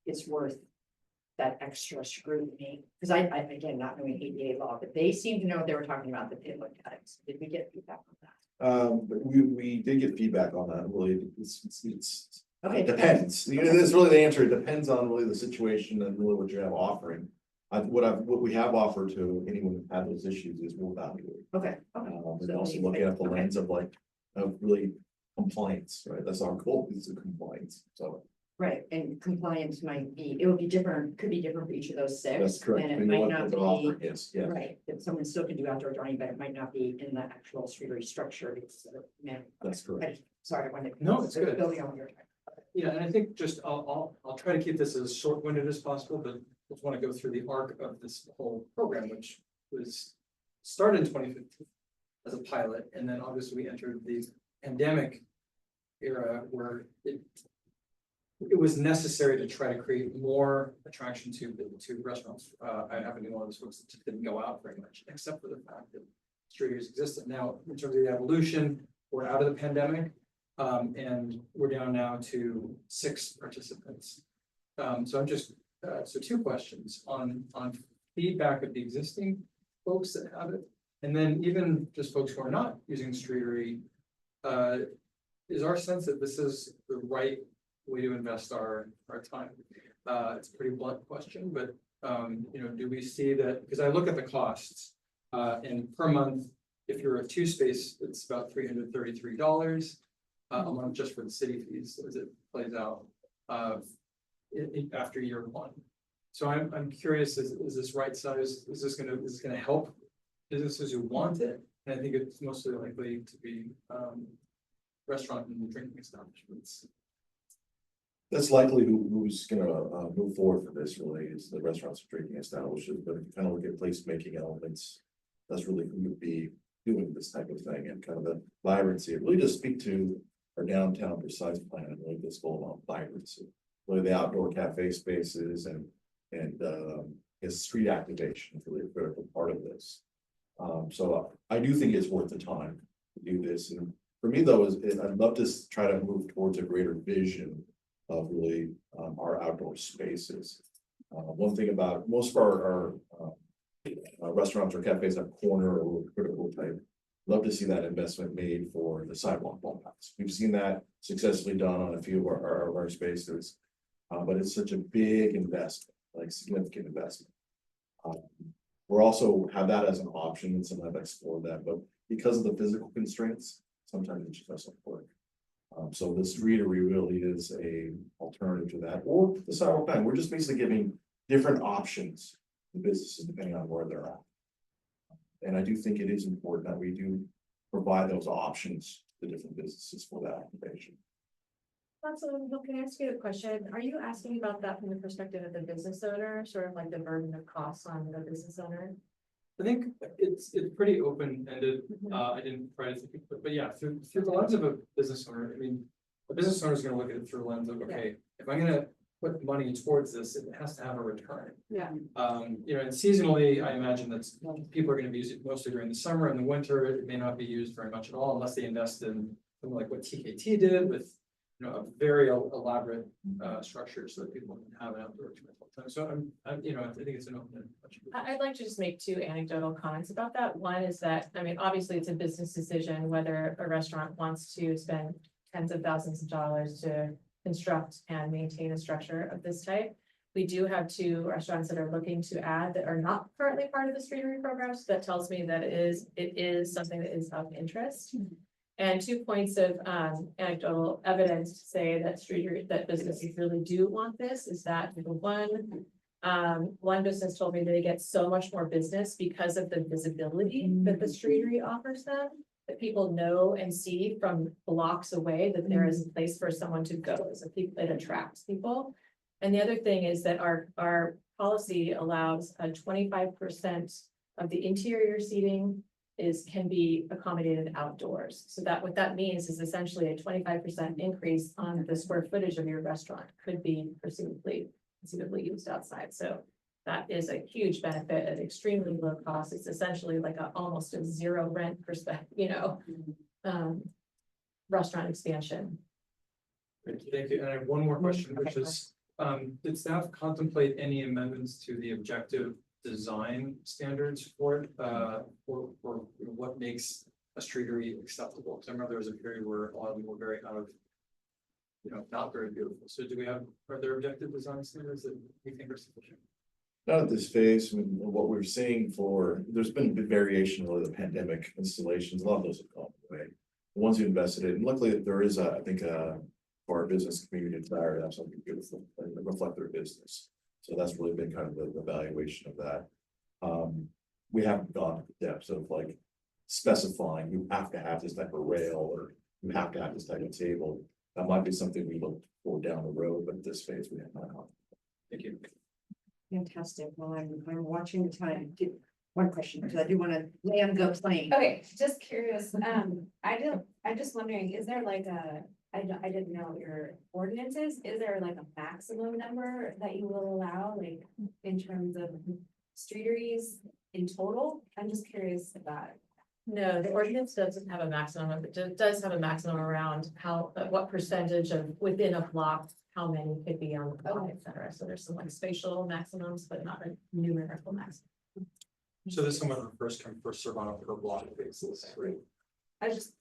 it's worth that extra scrutiny, because I again, not knowing ADA law, but they seem to know what they were talking about, that they looked at it. So did we get feedback on that? But we did get feedback on that, really, it's Okay. it depends, this is really the answer, it depends on really the situation and really what you have offering. What we have offered to anyone who had those issues is we'll evaluate. Okay. And also looking at the lens of really compliance, right, that's our goal, is the compliance, so. Right, and compliance might be, it would be different, could be different for each of those 6. That's correct. And it We know might what not they're be, offering is, yeah. right, that someone still can do outdoor dining, but it might not be in the actual streetery structure. It's, That's correct. Sorry, I wanted. No, it's good. Building on your time. yeah, and I think just I'll try to keep this as short-winded as possible, but just want to go through the arc of this whole program, which was started in 2015 as a pilot, and then obviously we entered the pandemic era where it was necessary to try to create more attraction to restaurants. I happen to be one of those folks that just didn't go out very much, except for the fact that streeters existed. Now, in terms of the evolution, we're out of the pandemic, and we're down now to 6 participants. So I'm just, so 2 questions on feedback of the existing folks that have it, and then even just folks who are not using streetery, is our sense that this is the right way to invest our time? It's a pretty blunt question, but, you know, do we see that, because I look at the costs, and per month, if you're a 2-space, it's about $333 a month just for the city fees as it plays out, after year 1. So I'm curious, is this right size? Is this gonna help businesses who want it? And I think it's mostly likely to be, restaurant and drinking establishments. That's likely who's gonna move forward for this really is the restaurants and drinking establishments, but if you kind of look at placemaking elements, that's really who would be doing this type of thing and kind of the vibrancy. It really does speak to our downtown precise plan and really this goal about vibrancy. Really the outdoor cafe spaces and is street activation is really a critical part of this. So I do think it's worth the time to do this. And for me though, I'd love to try to move towards a greater vision of really our outdoor spaces. One thing about most of our restaurants or cafes have corner or critical type. Love to see that investment made for the sidewalk ball paths. We've seen that successfully done on a few of our spaces. But it's such a big investment, like significant investment. We're also have that as an option and some have explored that, but because of the physical constraints, sometimes it just doesn't work. So the streetery really is a alternative to that, or the sidewalk plan. We're just basically giving different options to businesses depending on where they're at. And I do think it is important that we do provide those options to different businesses for that activation. Councilman, can I ask you a question? Are you asking about that from the perspective of the business owner, sort of like the burden of costs on the business owner? I think it's pretty open-ended. I didn't try to think, but yeah, through the lens of a business owner, I mean, a business owner is gonna look at it through the lens of, okay, if I'm gonna put money towards this, it has to have a return. Yeah. You know, and seasonally, I imagine that people are gonna be using it mostly during the summer and the winter, it may not be used very much at all unless they invest in something like what TKT did with, you know, a very elaborate structure so that people can have an outdoor experience all the time. So I'm, you know, I think it's an open question. I'd like to just make 2 anecdotal comments about that. One is that, I mean, obviously it's a business decision whether a restaurant wants to spend tens of thousands of dollars to construct and maintain a structure of this type. We do have 2 restaurants that are looking to add that are not currently part of the streetery program. So that tells me that it is something that is of interest. And 2 points of anecdotal evidence to say that businesses really do want this is that one business told me that they get so much more business because of the visibility that the streetery offers them. That people know and see from blocks away that there is a place for someone to go, so it attracts people. And the other thing is that our policy allows a 25% of the interior seating can be accommodated outdoors. So that what that means is essentially a 25% increase on the square footage of your restaurant could be conceivably used outside. So that is a huge benefit at extremely low cost. It's essentially like almost a zero rent perspective, you know, restaurant expansion. Thank you. And I have one more question, which is, did staff contemplate any amendments to the objective design standards for it, or what makes a streetery acceptable? Because I remember there was a period where a lot of them were very kind of, you know, not very beautiful. So are there objective design standards that we think are sufficient? Not at this phase. I mean, what we're seeing there's been a big variation over the pandemic installations. A lot of those have gone away. The ones who invested in, and luckily there is I think for our business community desire to have something beautiful and reflect their business. So that's really been kind of the valuation of that. We haven't gone to the depths of like specifying you have to have this type of rail or you have to have this type of table. That might be something we look for down the road, but at this phase we have not. Thank you. Fantastic. Well, I'm watching the time. One question, because I do want to land the plane. Okay, just curious, I'm just wondering, is there like I didn't know your ordinances, is there like a maximum number that you will allow, like in terms of streeteries in total? I'm just curious about it. No, the ordinance doesn't have a maximum, but it does have a maximum around what percentage of within a block, how many could be on the block, et cetera. So there's some like spatial maximums, but not a numerical maximum. So there's someone who first come first serve on a per block basis, right? I just,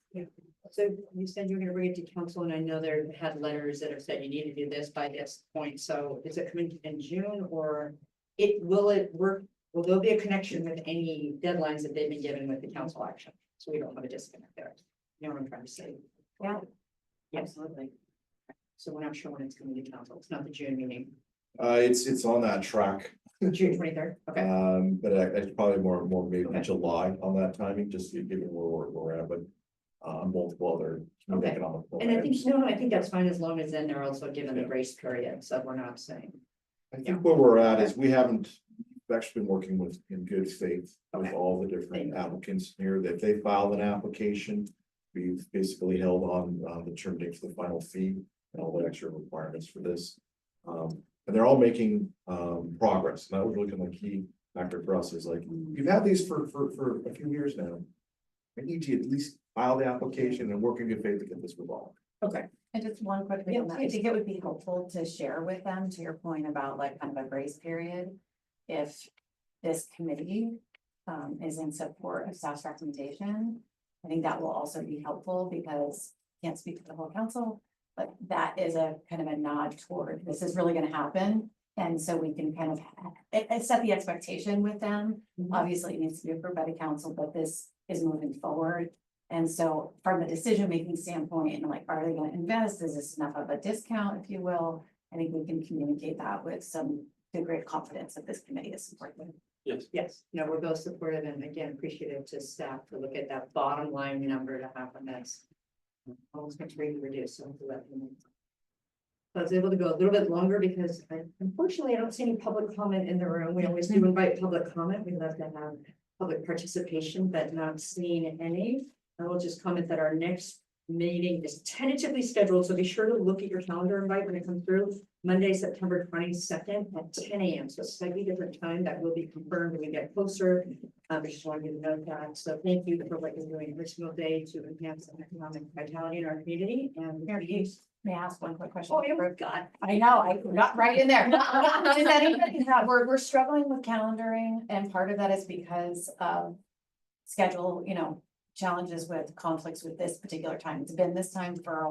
So you said you're gonna bring it to council, and I know there had letters that have said you need to do this by this point, so is it coming in June or? Will it work, will there be a connection with any deadlines that they've been given with the council action? So we don't have a disconnect there, you know what I'm trying to say? Yeah. Absolutely. So we're not sure when it's coming to council, it's not the June meeting, It's on that track, June 23rd, okay. but it's probably more maybe Okay. July on that timing, just given where we're at, but. Multiple other. Okay. economic And I think, programs. no, I think that's fine as long as then they're also given the grace period, so we're not saying. I think where we're at is we've actually been working with, in good faith, with Okay. all the different applicants here, that they filed an application. We've basically held on, the term date for the final fee and all the extra requirements for this. And they're all making, progress, and that was really kind of the key factor for us, is like, you've had these for a few years now. I need to at least file the application and work in good faith to get this resolved. Okay. And just one quick thing on that, I think it would be helpful to share with them, to your point about like kind of a grace period. If this committee is in support of staff's recommendation, I think that will also be helpful because I can't speak for the whole council. But that is a kind of a nod toward, this is really gonna happen. And so we can kind of set the expectation with them. Obviously, it needs to be approved by the council, but this is moving forward. And so from a decision-making standpoint, and like, are they gonna invest? Is this enough of a discount, if you will? I think we can communicate that with some degree of confidence that this committee is supporting. Yes, no, we're both supportive and again, appreciative to staff to look at that bottom line number to happen. That's almost much rate reduced, so hopefully that can. I was able to go a little bit longer because unfortunately, I don't see any public comment in the room. We always do invite public comment. We love to have public participation, but not seeing any. I will just comment that our next meeting is tentatively scheduled, so be sure to look at your calendar invite when it comes through. Monday, September 22nd at 10 a.m. So slightly different time that will be confirmed when we get closer. I just wanted you to know that. So thank you for what you're doing every single day to enhance economic vitality in our community. And May I ask one quick question? oh, yeah, God. I know, I got right in there. Does anybody have, we're struggling with calendaring, and part of that is because of schedule, challenges with conflicts with this particular time. It's been this time for a